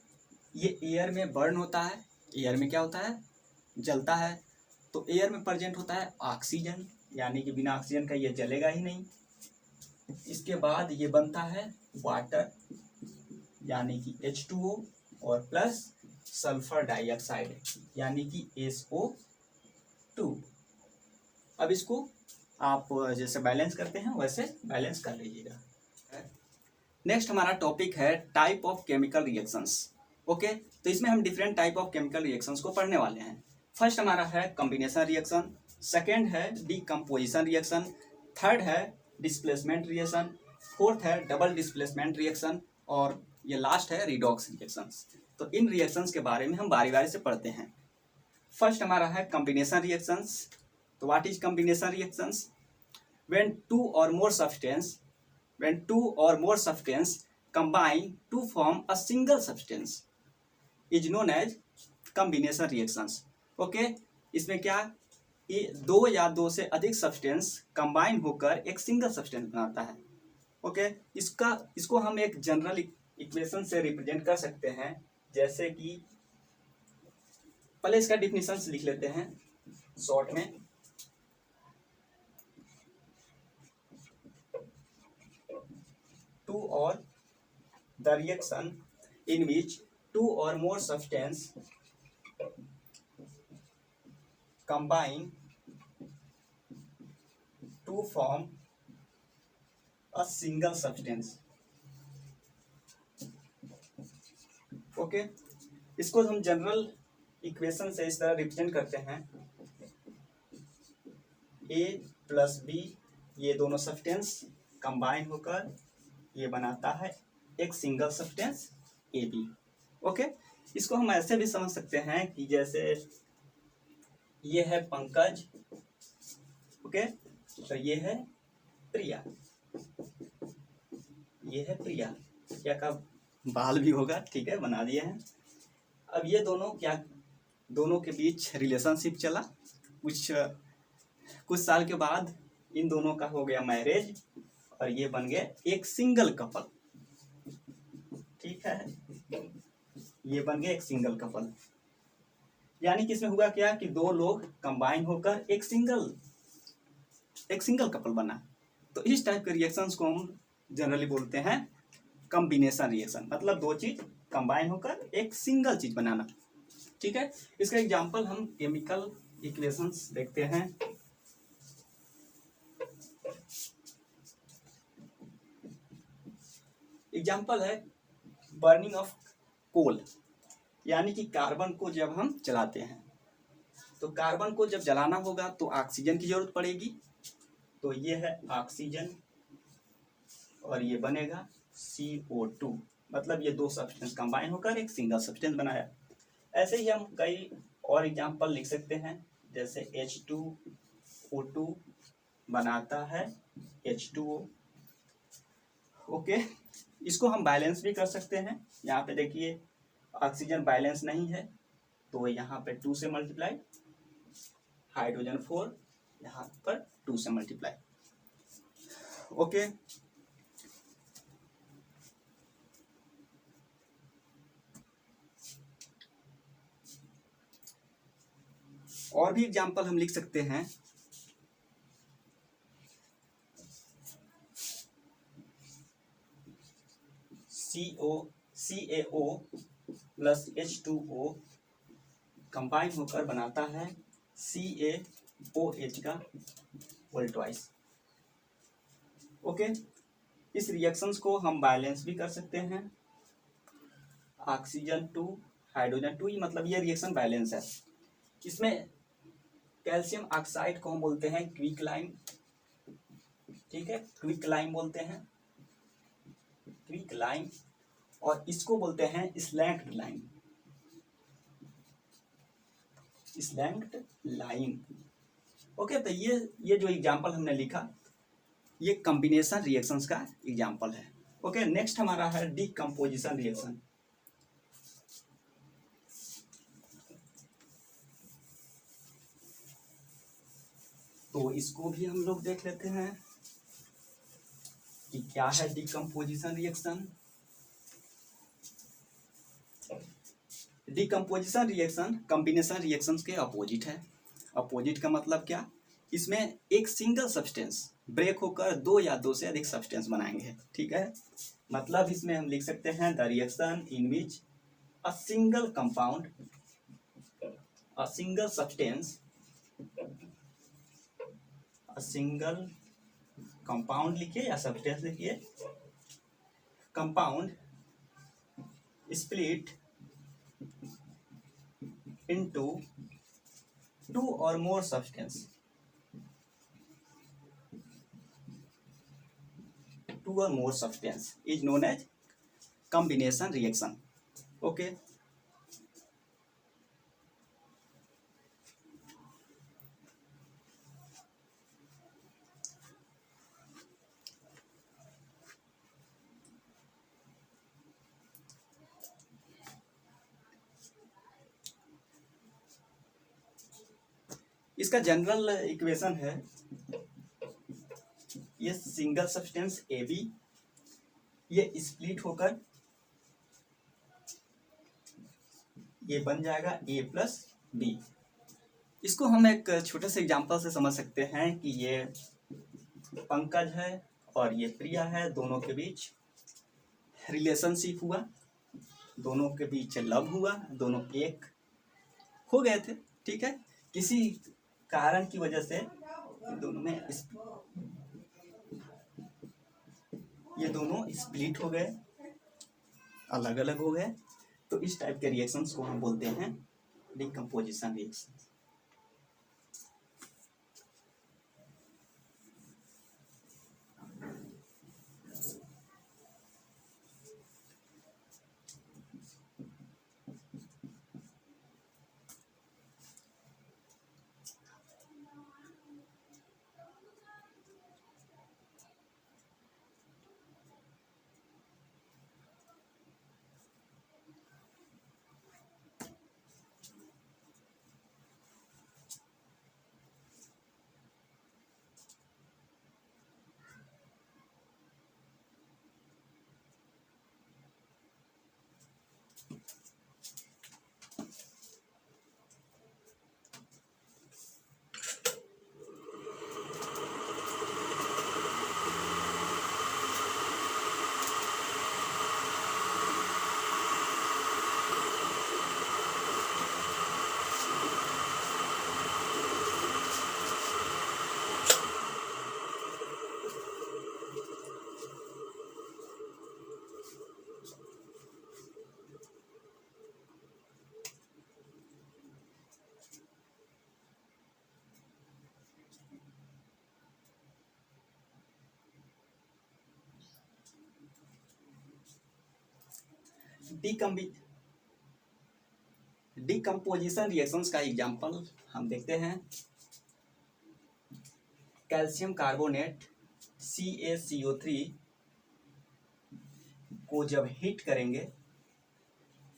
ये एयर में बर्न होता है, एयर में क्या होता है, जलता है। तो एयर में प्रेजेंट होता है ऑक्सीजन, यानी कि बिना ऑक्सीजन का ये जलेगा ही नहीं। इसके बाद ये बनता है वाटर, यानी कि H2O और प्लस सल्फर डाइऑक्साइड, यानी कि SO2। अब इसको आप जैसे बैलेंस करते हैं वैसे बैलेंस कर लीजिएगा। नेक्स्ट हमारा टॉपिक है type of chemical reactions, okay. तो इसमें हम different type of chemical reactions को पढ़ने वाले हैं। फर्स्ट हमारा है कॉम्बिनेशन रिएक्शन, सेकेंड है डीकम्पोजिशन रिएक्शन, थर्ड है डिस्प्लेसमेंट रिएक्शन, फोर्थ है डबल डिस्प्लेसमेंट रिएक्शन और ये लास्ट है रिडॉक्स रिएक्शंस। तो इन रिएक्शंस के बारे में हम बारी बारी से पढ़ते हैं। फर्स्ट हमारा है कॉम्बिनेशन रिएक्शंस। तो what is combination reactions? when two or more substance combine to form a single substance is known as combination reactions, okay. इसमें क्या, ये 2 या 2 से अधिक सब्सटेंस कंबाइन होकर एक सिंगल सब्सटेंस बनाता है, ओके। इसको हम एक जनरल इक्वेशन से रिप्रेजेंट कर सकते हैं, जैसे कि पहले इसका डिफिनेशन लिख लेते हैं शॉर्ट में। टू और the reaction in which two or more substance combine to form a single substance. Okay, इसको हम जनरल इक्वेशन से इस तरह रिप्रेजेंट करते हैं, A प्लस B, ये दोनों सब्सटेंस कंबाइन होकर ये बनाता है एक सिंगल सब्सटेंस AB। ओके, इसको हम ऐसे भी समझ सकते हैं कि जैसे ये है पंकज, ओके, तो ये है प्रिया, ये है प्रिया, क्या का बाल भी होगा, ठीक है, बना दिए हैं। अब ये दोनों क्या, दोनों के बीच रिलेशनशिप चला, कुछ साल के बाद इन दोनों का हो गया मैरिज और ये बन गए एक सिंगल कपल, ठीक है, ये बन गए एक सिंगल कपल। यानी कि इसमें हुआ क्या कि दो लोग कंबाइन होकर एक सिंगल कपल बना। तो इस टाइप के रिएक्शंस को हम जनरली बोलते हैं कॉम्बिनेशन रिएक्शन, मतलब दो चीज कंबाइन होकर एक सिंगल चीज बनाना, ठीक है। इसका एग्जांपल हम केमिकल इक्वेशंस देखते हैं। एग्जांपल है बर्निंग ऑफ कोल, यानी कि कार्बन को जब हम जलाते हैं, तो कार्बन को जब जलाना होगा तो ऑक्सीजन की जरूरत पड़ेगी, तो ये है ऑक्सीजन और ये बनेगा CO2, मतलब ये दो सब्सटेंस कंबाइन होकर एक सिंगल सब्सटेंस बनाया। ऐसे ही हम कई और एग्जांपल लिख सकते हैं, जैसे H2O2 बनाता है H2O। ओके, इसको हम बैलेंस भी कर सकते हैं। यहाँ पे देखिए ऑक्सीजन बैलेंस नहीं है, तो यहाँ पे 2 से मल्टीप्लाई, हाइड्रोजन 4, यहाँ पर 2 से मल्टीप्लाई। ओके, और भी एग्जांपल हम लिख सकते हैं। CaO प्लस H2O कंबाइन होकर बनाता है CaOH का होल ट्वाइस। ओके, इस रिएक्शंस को हम बैलेंस भी कर सकते हैं, ऑक्सीजन 2 हाइड्रोजन 2, मतलब ये रिएक्शन बैलेंस है। इसमें कैल्शियम ऑक्साइड को हम बोलते हैं क्विक लाइम, ठीक है, क्विक लाइम बोलते हैं, क्विक लाइम, और इसको बोलते हैं स्लैंक्ड लाइम, स्लैंक्ड लाइम। ओके, तो ये जो एग्जांपल हमने लिखा ये कॉम्बिनेशन रिएक्शंस का एग्जांपल है। ओके, नेक्स्ट हमारा है डीकंपोजिशन रिएक्शन। तो इसको भी हम लोग देख लेते हैं कि क्या है decomposition reaction. Decomposition reaction combination reactions के अपोजिट है। अपोजिट का मतलब क्या, इसमें एक सिंगल सब्सटेंस ब्रेक होकर दो या दो से अधिक सब्सटेंस बनाएंगे, ठीक है। मतलब इसमें हम लिख सकते हैं the reaction in which a single compound, a single substance, a single compound लिखिए या सब्सटेंस लिखिए, compound split into 2 or more substance, 2 or more substance is known as combination reaction. Okay, इसका जनरल इक्वेशन है, ये सिंगल सब्सटेंस AB, ये स्प्लिट होकर ये बन जाएगा A प्लस B। इसको हम एक छोटे से एग्जांपल से समझ सकते हैं कि ये पंकज है और ये प्रिया है, दोनों के बीच रिलेशनशिप हुआ, दोनों के बीच लव हुआ, दोनों एक हो गए थे, ठीक है। किसी कारण की वजह से ये दोनों स्प्लिट हो गए, अलग अलग हो गए। तो इस टाइप के रिएक्शंस को हम बोलते हैं डिकम्पोजिशन रिएक्शन। डिकम्पोजिशन रिएक्शंस का एग्जांपल हम देखते हैं। कैल्शियम कार्बोनेट CaCO3 को जब हीट करेंगे,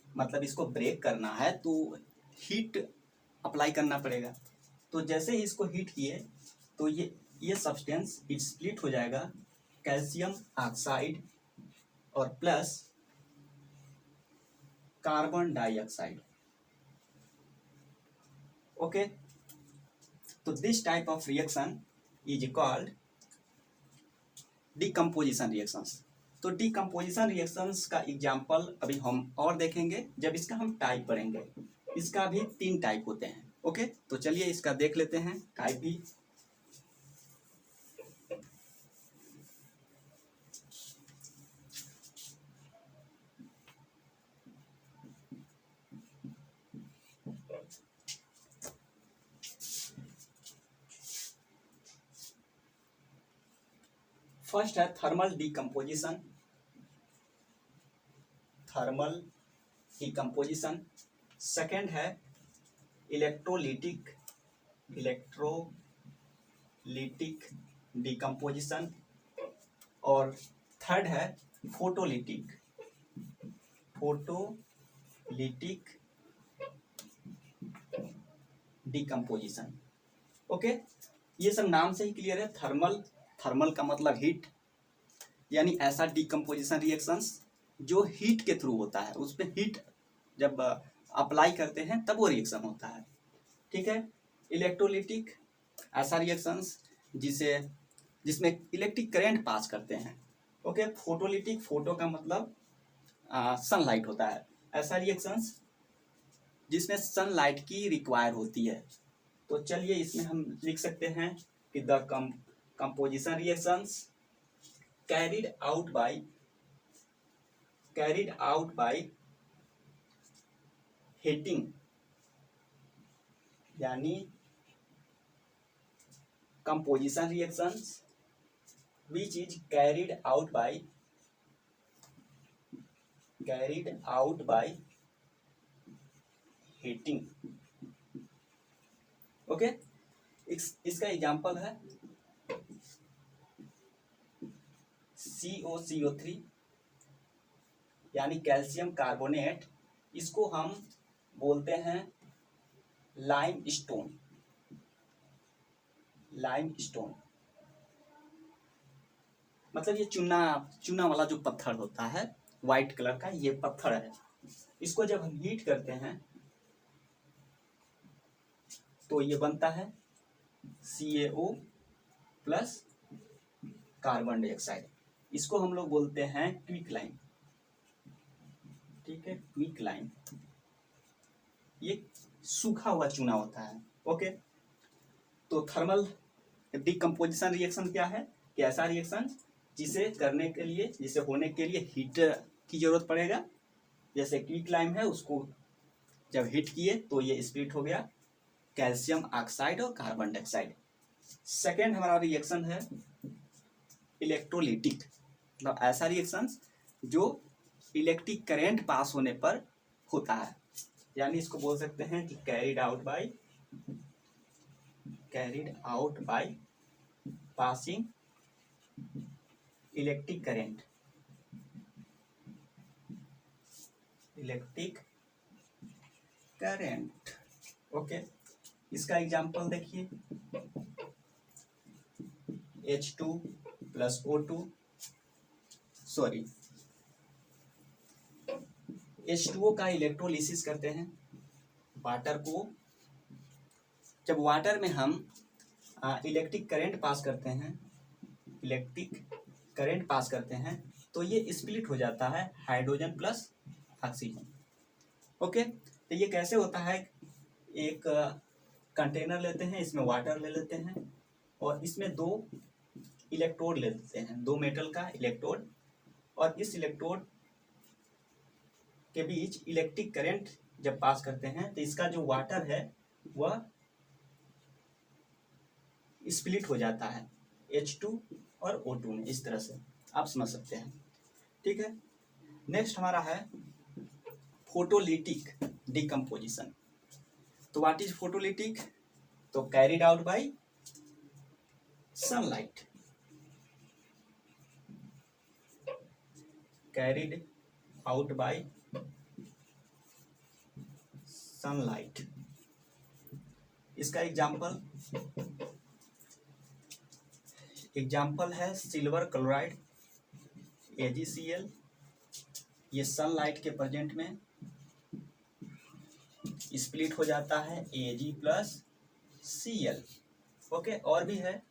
मतलब इसको ब्रेक करना है तो हीट अप्लाई करना पड़ेगा। तो जैसे ही इसको हीट किए तो ये सब्सटेंस स्प्लिट हो जाएगा, कैल्शियम ऑक्साइड और प्लस कार्बन डाइऑक्साइड। ओके, तो this type of reaction is called decomposition reactions. तो डिकम्पोजिशन रिएक्शंस का एग्जांपल अभी हम और देखेंगे जब इसका हम टाइप पढ़ेंगे। इसका भी 3 टाइप होते हैं। ओके, तो चलिए इसका देख लेते हैं टाइप भी। फर्स्ट है थर्मल डिकम्पोजिशन। सेकेंड है इलेक्ट्रोलिटिक डिकम्पोजिशन। और थर्ड है फोटोलिटिक डिकम्पोजिशन। ओके, ये सब नाम से ही क्लियर है। थर्मल का मतलब हीट, यानी ऐसा डिकम्पोजिशन रिएक्शंस जो हीट के थ्रू होता है, उस पर हीट जब अप्लाई करते हैं तब वो रिएक्शन होता है, ठीक है। इलेक्ट्रोलिटिक ऐसा रिएक्शंस जिसमें इलेक्ट्रिक करंट पास करते हैं। ओके, फोटोलिटिक, फोटो का मतलब सनलाइट होता है, ऐसा रिएक्शंस जिसमें सनलाइट की रिक्वायर होती है। तो चलिए इसमें हम लिख सकते हैं कि the composition reactions carried out by heating, यानी composition reactions which is carried out by heating। Okay, इसका एग्जांपल है COCO3 यानी कैल्शियम कार्बोनेट। इसको हम बोलते हैं लाइमस्टोन। मतलब ये चूना वाला जो पत्थर होता है व्हाइट कलर का, ये पत्थर है। इसको जब हम हीट करते हैं तो ये बनता है CaO प्लस कार्बन डाइऑक्साइड। इसको हम लोग बोलते हैं क्विक लाइम, ठीक है, क्विक लाइम। ये सूखा हुआ चूना होता है। ओके, तो थर्मल डिकम्पोजिशन रिएक्शन क्या है कि ऐसा रिएक्शन जिसे करने के लिए, जिसे होने के लिए हीट की जरूरत पड़ेगा। जैसे क्विक लाइम है, उसको जब हीट किए तो ये स्प्लिट हो गया कैल्शियम ऑक्साइड और कार्बन डाइऑक्साइड। सेकेंड हमारा रिएक्शन है इलेक्ट्रोलिटिक, मतलब ऐसा रिएक्शन जो इलेक्ट्रिक करेंट पास होने पर होता है, यानी इसको बोल सकते हैं कि carried out by passing electric current. Okay, इसका एग्जांपल देखिए, H2 plus O2 sorry H2O का इलेक्ट्रोलिसिस करते हैं वाटर को। जब वाटर में हम इलेक्ट्रिक करंट पास करते हैं तो ये स्प्लिट हो जाता है हाइड्रोजन प्लस ऑक्सीजन। ओके, तो ये कैसे होता है, एक कंटेनर लेते हैं, इसमें वाटर ले लेते हैं और इसमें 2 इलेक्ट्रोड ले लेते हैं, 2 मेटल का इलेक्ट्रोड, और इस इलेक्ट्रोड के बीच इलेक्ट्रिक करंट जब पास करते हैं तो इसका जो वाटर है वह स्प्लिट हो जाता है H2 और O2 में। इस तरह से आप समझ सकते हैं, ठीक है। नेक्स्ट हमारा है फोटोलिटिक डिकम्पोजिशन। तो व्हाट इज फोटोलिटिक, तो कैरिड आउट बाय सनलाइट, इसका एग्जाम्पल है सिल्वर क्लोराइड AgCl। ये सनलाइट के प्रेजेंट में स्प्लिट हो जाता है Ag प्लस Cl। ओके, और भी है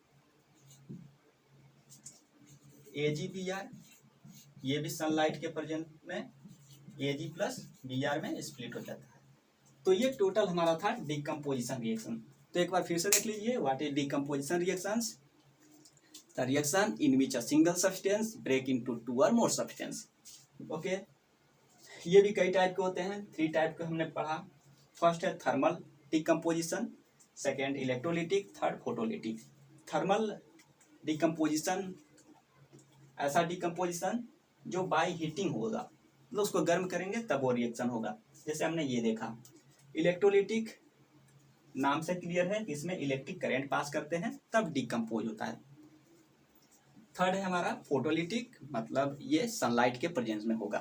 AgBr, ये भी सनलाइट के प्रेजेंट में Ag प्लस Br में स्प्लिट हो जाता है। तो ये टोटल हमारा था डिकम्पोजिशन रिएक्शन। तो एक बार फिर से देख लीजिए, what is decomposition reactions, the reaction in which a single substance break into 2 और मोर सब्सटेंस। ओके, ये भी कई टाइप के होते हैं, 3 टाइप के हमने पढ़ा। फर्स्ट है thermal decomposition, second electrolytic, third photolytic. Thermal decomposition ऐसा डिकम्पोजिशन जो बाय हीटिंग होगा, मतलब उसको गर्म करेंगे तब वो रिएक्शन होगा, जैसे हमने ये देखा। इलेक्ट्रोलिटिक नाम से क्लियर है कि इसमें इलेक्ट्रिक करंट पास करते हैं तब डिकम्पोज होता है। थर्ड है हमारा फोटोलिटिक, मतलब ये सनलाइट के प्रेजेंस में होगा।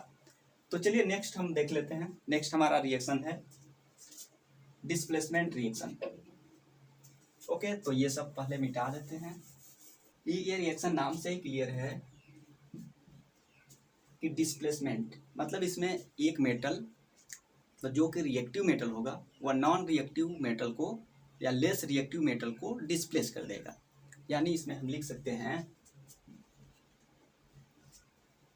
तो चलिए नेक्स्ट हम देख लेते हैं। नेक्स्ट हमारा रिएक्शन है डिस्प्लेसमेंट रिएक्शन। ओके, तो ये सब पहले मिटा देते हैं। ये रिएक्शन नाम से ही क्लियर है कि डिस्प्लेसमेंट, मतलब इसमें एक मेटल तो जो कि रिएक्टिव मेटल होगा वह नॉन रिएक्टिव मेटल को या लेस रिएक्टिव मेटल को डिस्प्लेस कर देगा। यानी इसमें हम लिख सकते हैं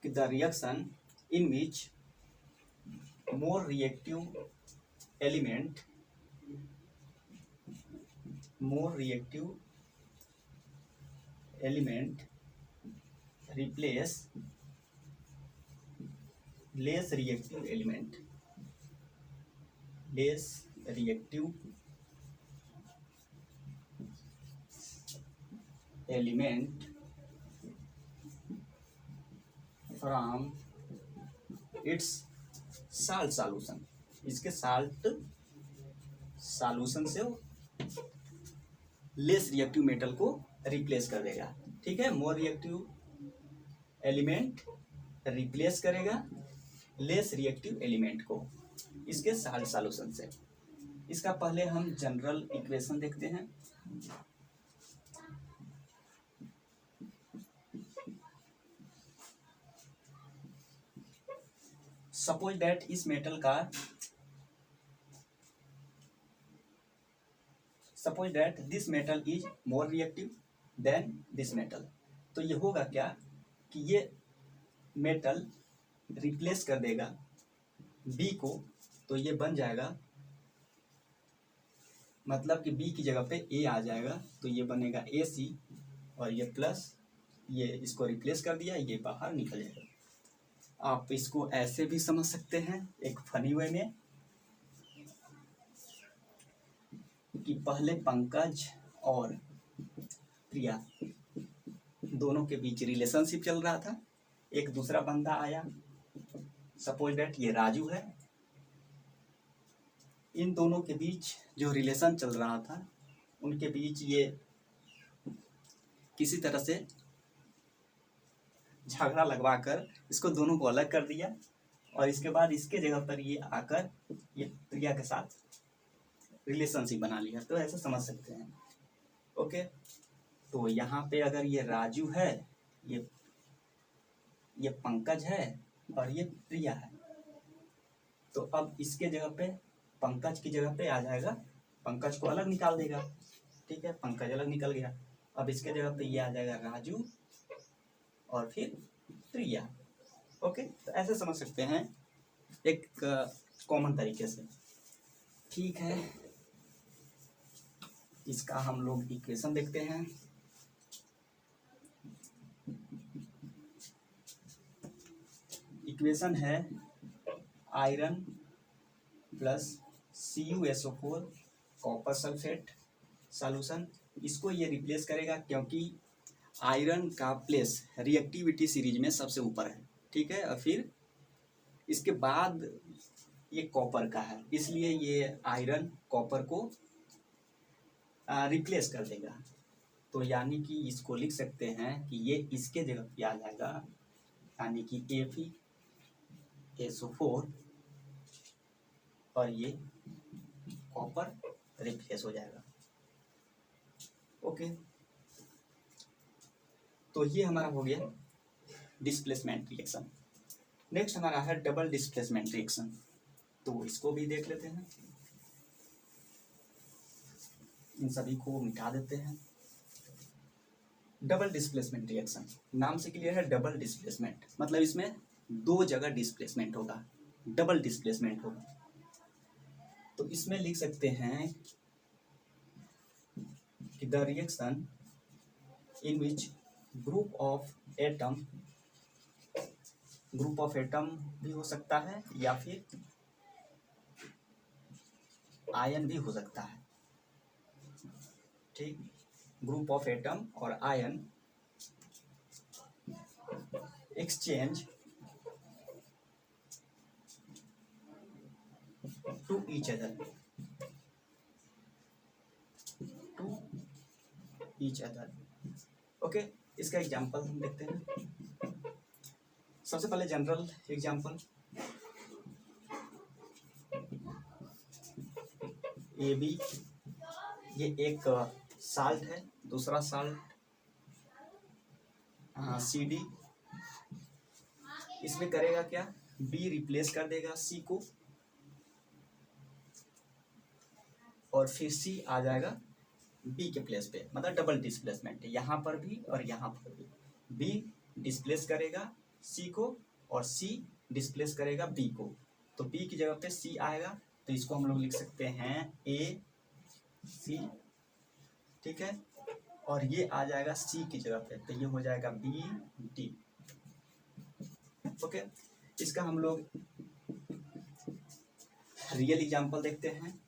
कि the reaction in which more reactive element replace less reactive element from its salt solution, इसके साल्ट सॉल्यूशन से लेस रिएक्टिव मेटल को रिप्लेस कर देगा। ठीक है, मोर रिएक्टिव एलिमेंट रिप्लेस करेगा लेस रिएक्टिव एलिमेंट को इसके साल्ट सॉल्यूशन से। इसका पहले हम जनरल इक्वेशन देखते हैं। सपोज दैट इस मेटल का suppose that this metal is more reactive then this metal. तो ये होगा क्या कि ये मेटल रिप्लेस कर देगा बी को, तो ये बन जाएगा मतलब कि बी की जगह पे ए आ जाएगा, तो ये बनेगा AC और ये प्लस, ये इसको रिप्लेस कर दिया, ये बाहर निकल जाएगा। आप इसको ऐसे भी समझ सकते हैं एक फनी वे में कि पहले पंकज और प्रिया दोनों के बीच रिलेशनशिप चल रहा था। एक दूसरा बंदा आया, सपोज दैट ये राजू है। इन दोनों के बीच जो रिलेशन चल रहा था, उनके बीच ये किसी तरह से झगड़ा लगवा कर इसको दोनों को अलग कर दिया, और इसके बाद इसके जगह पर ये आकर ये प्रिया के साथ रिलेशनशिप बना लिया। तो ऐसे समझ सकते हैं। ओके, तो यहाँ पे अगर ये राजू है, ये पंकज है और ये प्रिया है, तो अब इसके जगह पे पंकज की जगह पे आ जाएगा, पंकज को अलग निकाल देगा। ठीक है, पंकज अलग निकल गया। अब इसके जगह पे ये आ जाएगा राजू और फिर प्रिया। ओके, तो ऐसे समझ सकते हैं एक कॉमन तरीके से। ठीक है, इसका हम लोग इक्वेशन देखते हैं। इक्वेशन है iron plus CuSO4 copper sulphate solution. इसको ये रिप्लेस करेगा क्योंकि आयरन का प्लेस रिएक्टिविटी सीरीज में सबसे ऊपर है। ठीक है, और फिर इसके बाद ये कॉपर का है, इसलिए ये आयरन कॉपर को रिप्लेस कर देगा। तो यानी कि इसको लिख सकते हैं कि ये इसके जगह पे आ जाएगा, यानी कि FeSO4 और ये कॉपर रिप्लेस हो जाएगा। ओके, तो ये हमारा हो गया डिस्प्लेसमेंट रिएक्शन। नेक्स्ट हमारा है डबल डिस्प्लेसमेंट रिएक्शन, तो इसको भी देख लेते हैं। इन सभी को मिटा देते हैं। डबल डिस्प्लेसमेंट रिएक्शन नाम से क्लियर है। डबल डिस्प्लेसमेंट मतलब इसमें दो जगह डिस्प्लेसमेंट होगा, डबल डिस्प्लेसमेंट होगा। तो इसमें लिख सकते हैं कि the reaction in which group of atom भी हो सकता है या फिर आयन भी हो सकता है। ठीक, ग्रुप ऑफ एटम और ion exchange to each other. Okay, इसका एग्जांपल हम देखते हैं। सबसे पहले जनरल एग्जांपल, AB ये एक साल्ट है, दूसरा साल्ट CD। इसमें करेगा क्या, B रिप्लेस कर देगा C को और फिर C आ जाएगा B के प्लेस पे, मतलब डबल डिस्प्लेसमेंट है यहाँ पर भी और यहाँ पर भी। B डिस्प्लेस करेगा C को और C डिस्प्लेस करेगा B को, तो B की जगह पे C आएगा, तो इसको हम लोग लिख सकते हैं AC। ठीक है, और ये आ जाएगा C की जगह पे, तो ये हो जाएगा BD। ओके, इसका हम लोग रियल एग्जांपल देखते हैं।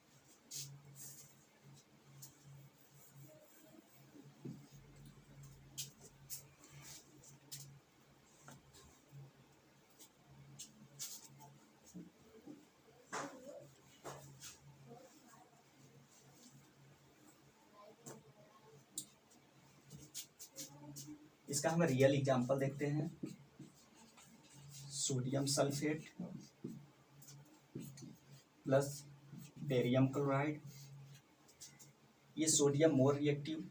इसका हम रियल एग्जांपल देखते हैं। Sodium sulphate plus barium chloride. ये sodium more reactive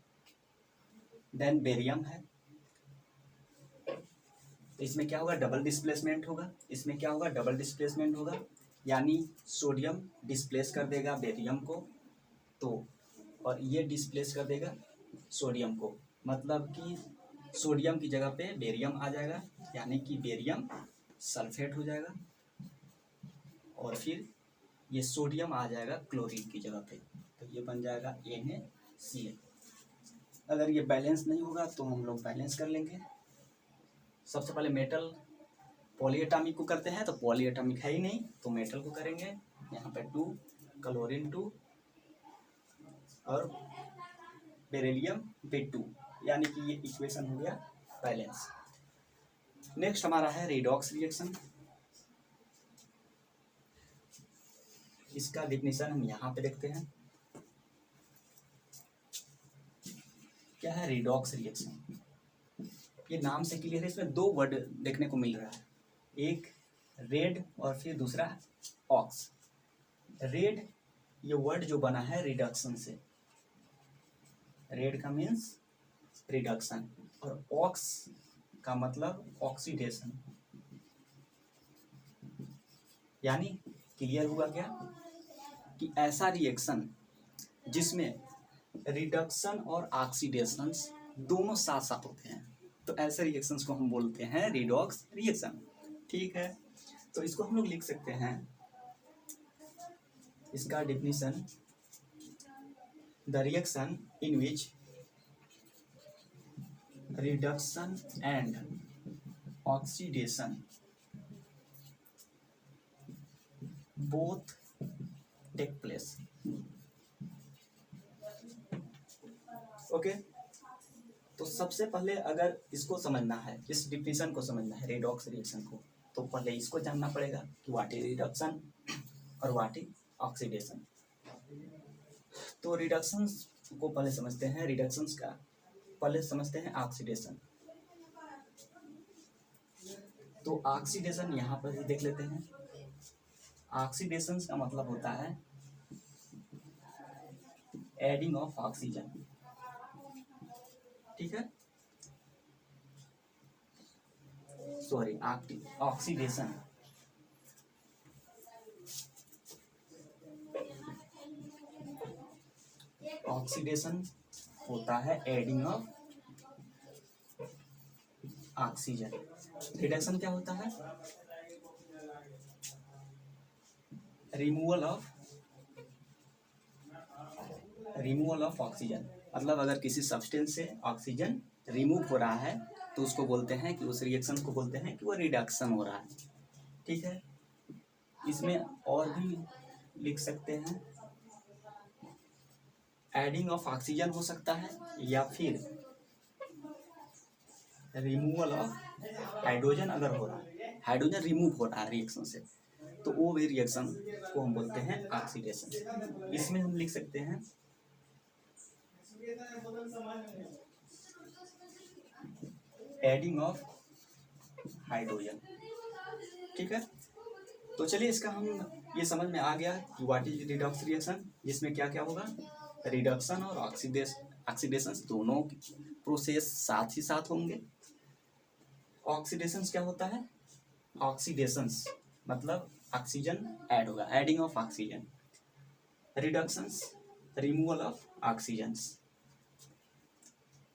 than barium है, तो इसमें क्या होगा, डबल डिस्प्लेसमेंट होगा। इसमें क्या होगा, डबल डिस्प्लेसमेंट होगा, यानी सोडियम डिस्प्लेस कर देगा बेरियम को, तो और ये डिस्प्लेस कर देगा सोडियम को, मतलब कि सोडियम की जगह पे बेरियम आ जाएगा, यानी कि बेरियम सल्फेट हो जाएगा, और फिर ये सोडियम आ जाएगा क्लोरीन की जगह पे, तो ये बन जाएगा NaCl। अगर ये बैलेंस नहीं होगा तो हम लोग बैलेंस कर लेंगे। सबसे पहले मेटल पॉलीएटॉमिक को करते हैं, तो पॉलीएटॉमिक है ही नहीं तो मेटल को करेंगे। यहाँ पे 2 क्लोरीन 2 और बेरिलियम Be2, यानी कि ये इक्वेशन हो गया बैलेंस। नेक्स्ट हमारा है रिडॉक्स रिएक्शन। इसका डिफिनीशन हम यहाँ पे देखते हैं। क्या है रिडॉक्स रिएक्शन? ये नाम से क्लियर है, इसमें 2 वर्ड देखने को मिल रहा है, एक रेड और फिर दूसरा ऑक्स। रेड ये वर्ड जो बना है रिडक्शन से, रेड का मीन्स रिडक्शन, और ऑक्स का मतलब ऑक्सीडेशन। यानी क्लियर हुआ क्या कि ऐसा रिएक्शन जिसमें रिडक्शन और ऑक्सीडेशन दोनों साथ साथ होते हैं, तो ऐसे रिएक्शंस को हम बोलते हैं रिडॉक्स रिएक्शन। ठीक है, तो इसको हम लोग लिख सकते हैं, इसका definition, the reaction in which reduction and oxidation both take place. Okay, तो सबसे पहले अगर इसको समझना है, इस डिफिनीशन को समझना है रिडॉक्स रिएक्शन को, तो पहले इसको जानना पड़ेगा कि व्हाट इज रिडक्शन और व्हाट इज ऑक्सीडेशन। तो रिडक्शंस को पहले समझते हैं, रिडक्शंस का पहले समझते हैं ऑक्सीडेशन। तो ऑक्सीडेशन यहाँ पर ही देख लेते हैं। ऑक्सीडेशन का मतलब होता है एडिंग ऑफ ऑक्सीजन। ठीक है, सॉरी, ऑक्सीडेशन ऑक्सीडेशन होता है एडिंग ऑफ ऑक्सीजन। रिडक्शन क्या होता है? Removal of oxygen. मतलब अगर किसी सब्सटेंस से ऑक्सीजन रिमूव हो रहा है तो उसको बोलते हैं कि उस रिएक्शन को बोलते हैं कि वो रिडक्शन हो रहा है। ठीक है, इसमें और भी लिख सकते हैं, एडिंग ऑफ ऑक्सीजन हो सकता है, या फिर रिमूवल ऑफ हाइड्रोजन अगर हो रहा है, हाइड्रोजन रिमूव हो रहा है रिएक्शन से, तो वो भी रिएक्शन को हम बोलते हैं ऑक्सीडेशन। इसमें हम लिख सकते हैं एडिंग ऑफ हाइड्रोजन। ठीक है, तो चलिए इसका हम ये समझ में आ गया कि व्हाट इज रिडॉक्स रिएक्शन, जिसमें क्या क्या होगा, रिडक्शन और ऑक्सीडेशन दोनों प्रोसेस साथ ही साथ होंगे। ऑक्सीडेशन क्या होता है? ऑक्सीडेशन मतलब ऑक्सीजन ऐड होगा, adding of oxygen. Reductions removal of oxygens.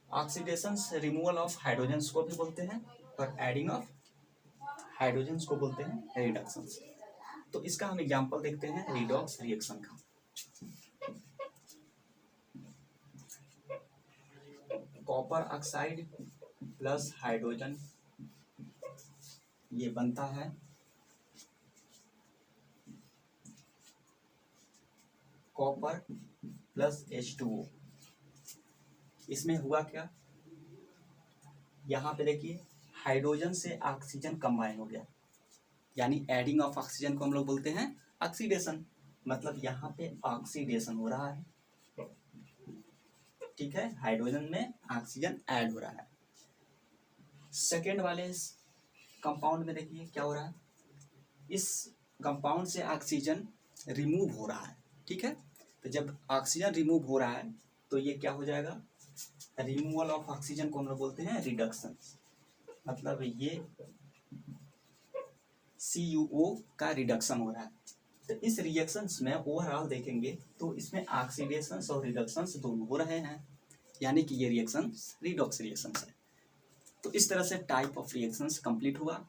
Oxidations removal of hydrogens को भी बोलते हैं, और एडिंग ऑफ हाइड्रोजन्स को बोलते हैं रिडक्शंस। तो इसका हम एग्जांपल देखते हैं रिडॉक्स रिएक्शन का। कॉपर ऑक्साइड प्लस हाइड्रोजन, ये बनता है कॉपर प्लस H2O। इसमें हुआ क्या, यहाँ पे देखिए हाइड्रोजन से ऑक्सीजन कंबाइन हो गया, यानी एडिंग ऑफ ऑक्सीजन को हम लोग बोलते हैं ऑक्सीडेशन। मतलब यहाँ पे ऑक्सीडेशन हो रहा है। ठीक है, हाइड्रोजन में ऑक्सीजन ऐड हो रहा है। सेकेंड वाले कंपाउंड में देखिए क्या हो रहा है, इस कंपाउंड से ऑक्सीजन रिमूव हो रहा है। ठीक है, तो जब ऑक्सीजन रिमूव हो रहा है तो ये क्या हो जाएगा, रिमूवल ऑफ ऑक्सीजन को हम लोग बोलते हैं रिडक्शन। मतलब ये CuO का रिडक्शन हो रहा है। तो इस रिएक्शंस में ओवरऑल देखेंगे तो इसमें ऑक्सीडेशंस और रिडक्शंस दोनों हो रहे हैं, यानी कि ये रिएक्शंस रिडॉक्स रिएक्शंस है। तो इस तरह से टाइप ऑफ रिएक्शंस कंप्लीट हुआ।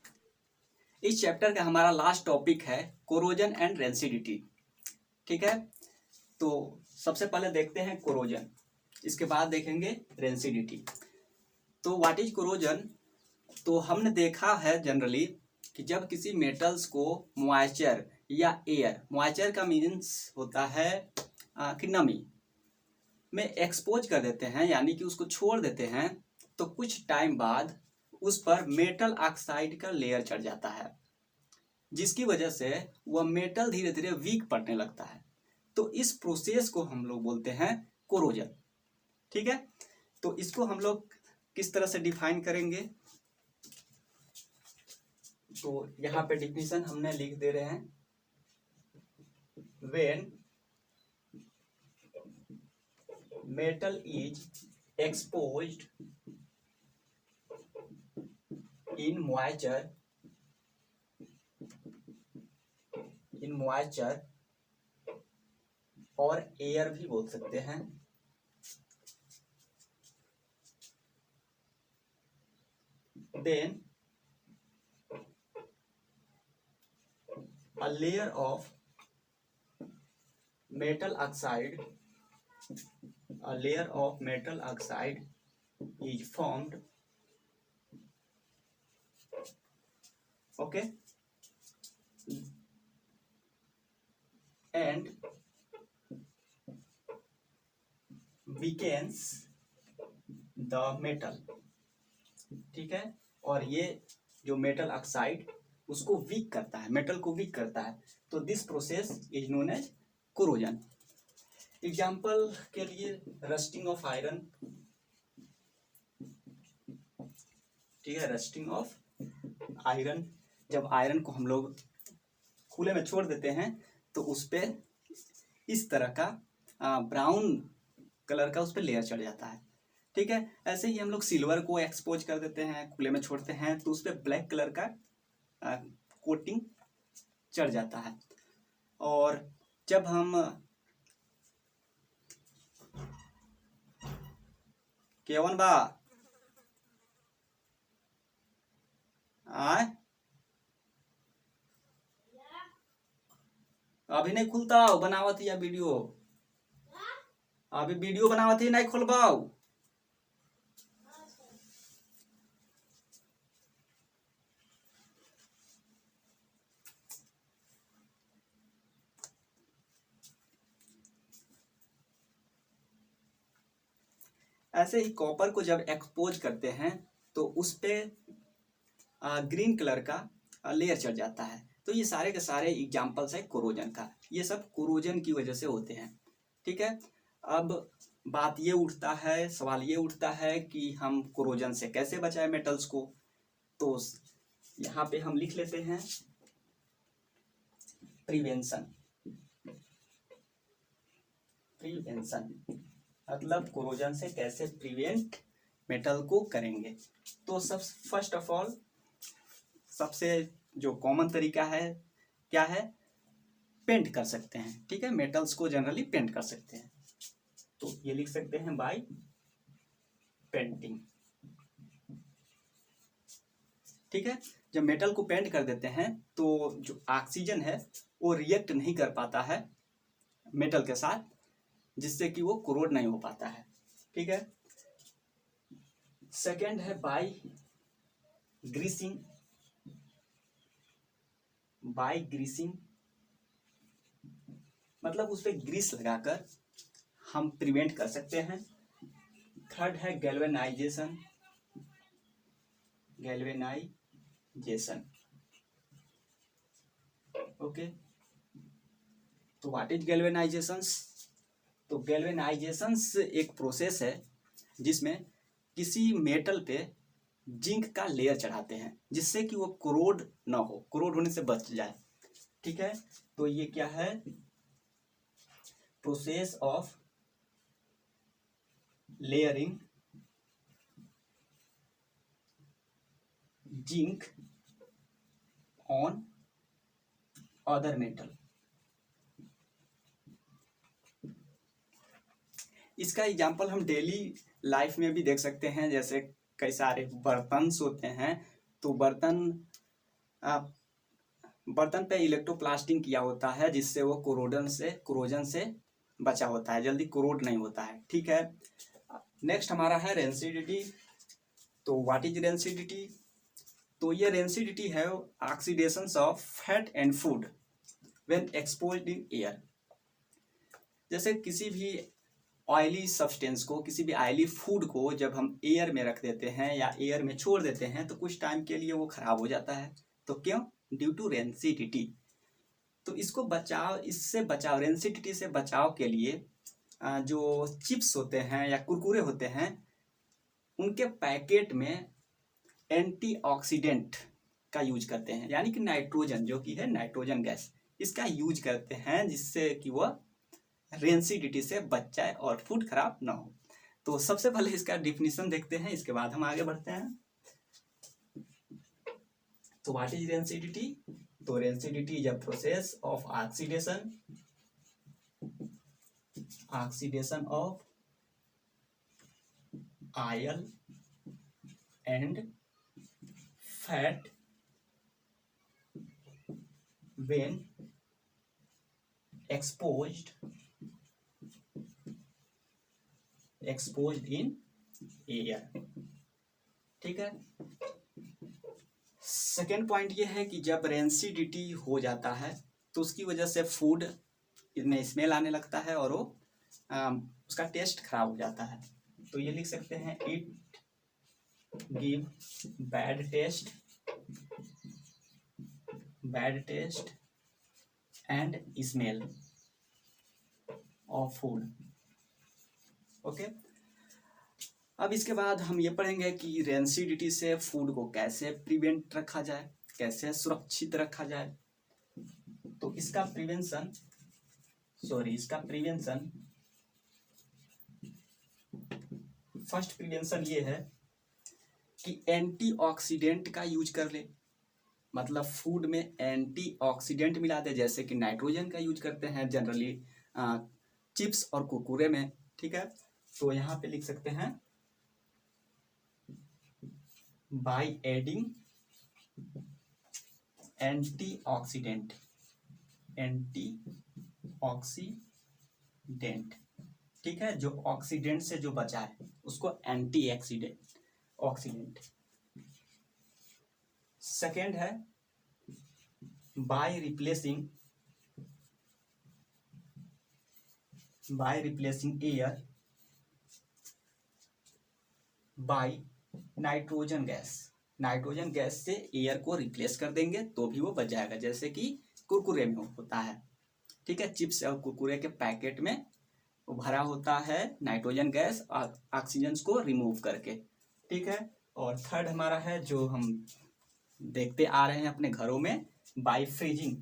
इस चैप्टर का हमारा लास्ट टॉपिक है कोरोजन एंड रेंसिडिटी। ठीक है, तो सबसे पहले देखते हैं कोरोजन, इसके बाद देखेंगे रेंसिडिटी। तो व्हाट इज कोरोजन? तो हमने देखा है जनरली कि जब किसी मेटल्स को मॉइस्चर या एयर, मॉइस्चर का मीन्स होता है कि नमी में एक्सपोज कर देते हैं, यानी कि उसको छोड़ देते हैं, तो कुछ टाइम बाद उस पर मेटल ऑक्साइड का लेयर चढ़ जाता है, जिसकी वजह से वह मेटल धीरे धीरे वीक पड़ने लगता है। तो इस प्रोसेस को हम लोग बोलते हैं कोरोजन। ठीक है, तो इसको हम लोग किस तरह से डिफाइन करेंगे? तो यहाँ पे डिफिनेशन हमने लिख दे रहे हैं, when metal is exposed in moisture और एयर भी बोल सकते हैं, then a layer of metal oxide is formed. Okay, and weakens the metal. ठीक है, और ये जो मेटल ऑक्साइड उसको वीक करता है, मेटल को वीक करता है। तो this process is known as corrosion. Example के लिए रस्टिंग ऑफ आयरन, ठीक है, रस्टिंग ऑफ आयरन, जब आयरन को हम लोग खुले में छोड़ देते हैं तो उस पे इस तरह का ब्राउन कलर का उस पे लेयर चढ़ जाता है। ठीक है, ऐसे ही हम लोग सिल्वर को एक्सपोज कर देते हैं, खुले में छोड़ते हैं, तो उस पे ब्लैक कलर का कोटिंग चढ़ जाता है। और जब हम केवन बा आए अभी नहीं खुलता बनावत या वीडियो, अभी वीडियो बनावत ही नहीं खोलबाऊ। ऐसे ही कॉपर को जब एक्सपोज करते हैं तो उस पे ग्रीन कलर का लेयर चढ़ जाता है। तो ये सारे के सारे एग्जाम्पल्स है कोरोजन का, ये सब कोरोजन की वजह से होते हैं। ठीक है, अब बात ये उठता है, सवाल ये उठता है कि हम कोरोजन से कैसे बचाएं मेटल्स को। तो यहाँ पे हम लिख लेते हैं प्रिवेंशन। मतलब कोरोजन से कैसे प्रिवेंट मेटल को करेंगे। तो फर्स्ट ऑफ ऑल सबसे जो कॉमन तरीका है क्या है, पेंट कर सकते हैं। ठीक है, मेटल्स को जनरली पेंट कर सकते हैं, तो ये लिख सकते हैं बाय पेंटिंग। ठीक है, जब मेटल को पेंट कर देते हैं तो जो ऑक्सीजन है वो रिएक्ट नहीं कर पाता है मेटल के साथ, जिससे कि वो कोरोड नहीं हो पाता है। ठीक है, सेकेंड है बाय ग्रीसिंग। मतलब उस पर ग्रीस लगाकर हम प्रिवेंट कर सकते हैं। थर्ड है गैल्वेनाइजेशन। ओके, तो व्हाट इज गैल्वेनाइजेशन? तो गैल्वेनाइजेशन एक प्रोसेस है जिसमें किसी मेटल पे जिंक का लेयर चढ़ाते हैं, जिससे कि वो कोरोड ना हो, कोरोड होने से बच जाए। ठीक है, तो ये क्या है, process of layering zinc on other metal. इसका एग्जाम्पल हम डेली लाइफ में भी देख सकते हैं, जैसे कई सारे बर्तन होते हैं, तो बर्तन पे इलेक्ट्रोप्लास्टिंग किया होता है, जिससे वो कोरोजन से बचा होता है, जल्दी कोरोड नहीं होता है। ठीक है, नेक्स्ट हमारा है रेंसिडिटी। तो व्हाट इज रेंसिडिटी? तो ये रेंसिडिटी है oxidation of fat and food when exposed in air. जैसे किसी भी ऑयली सब्सटेंस को, किसी भी ऑयली फूड को जब हम एयर में रख देते हैं या एयर में छोड़ देते हैं तो कुछ टाइम के लिए वो खराब हो जाता है। तो क्यों? Due to rancidity. तो इसको बचाव, इससे बचाव, रेंसिडिटी से बचाव के लिए जो चिप्स होते हैं या कुरकुरे होते हैं उनके पैकेट में एंटीऑक्सीडेंट का यूज करते हैं, यानी कि नाइट्रोजन, जो कि है नाइट्रोजन गैस, इसका यूज करते हैं जिससे कि वह रेंसिडिटी से बच जाए और फूड खराब ना हो। तो सबसे पहले इसका डिफिनीशन देखते हैं, इसके बाद हम आगे बढ़ते हैं। तो व्हाट इज रेंसिडिटी? तो rancidity is a process of oxidation of oil and fat when exposed in air। ठीक है, सेकेंड पॉइंट ये है कि जब रेंसिडिटी हो जाता है तो उसकी वजह से फूड में स्मेल आने लगता है और वो उसका टेस्ट खराब हो जाता है। तो ये लिख सकते हैं, it give bad taste and smell of food. Okay, अब इसके बाद हम ये पढ़ेंगे कि रेंसिडिटी से फूड को कैसे प्रिवेंट रखा जाए, कैसे सुरक्षित रखा जाए। तो इसका प्रिवेंशन फर्स्ट प्रिवेंशन ये है कि एंटीऑक्सीडेंट का यूज कर ले, मतलब फूड में एंटीऑक्सीडेंट मिला दे, जैसे कि नाइट्रोजन का यूज करते हैं जनरली चिप्स और कुरकुरे में। ठीक है, तो यहाँ पे लिख सकते हैं, बाय एडिंग एंटीऑक्सीडेंट। ठीक है, जो ऑक्सीडेंट से जो बचा है उसको ऑक्सीडेंट। सेकेंड है by replacing air by nitrogen gas से एयर को रिप्लेस कर देंगे तो भी वो बच जाएगा, जैसे कि कुरकुरे में होता है। ठीक है, चिप्स और कुरकुरे के पैकेट में वो भरा होता है नाइट्रोजन गैस और ऑक्सीजन को रिमूव करके। ठीक है, और थर्ड हमारा है जो हम देखते आ रहे हैं अपने घरों में, बाय फ्रीजिंग,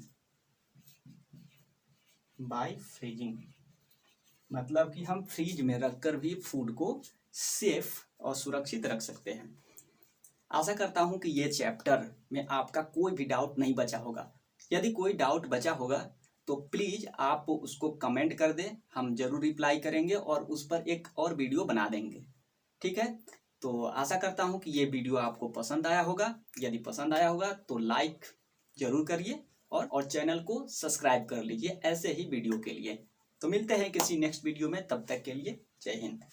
मतलब कि हम फ्रीज में रखकर भी फूड को सेफ और सुरक्षित रख सकते हैं। आशा करता हूं कि ये चैप्टर में आपका कोई भी डाउट नहीं बचा होगा। यदि कोई डाउट बचा होगा तो प्लीज़ आप उसको कमेंट कर दें, हम जरूर रिप्लाई करेंगे और उस पर एक और वीडियो बना देंगे। ठीक है, तो आशा करता हूं कि ये वीडियो आपको पसंद आया होगा। यदि पसंद आया होगा तो लाइक जरूर करिए और चैनल को सब्सक्राइब कर लीजिए ऐसे ही वीडियो के लिए। तो मिलते हैं किसी नेक्स्ट वीडियो में, तब तक के लिए जय हिंद।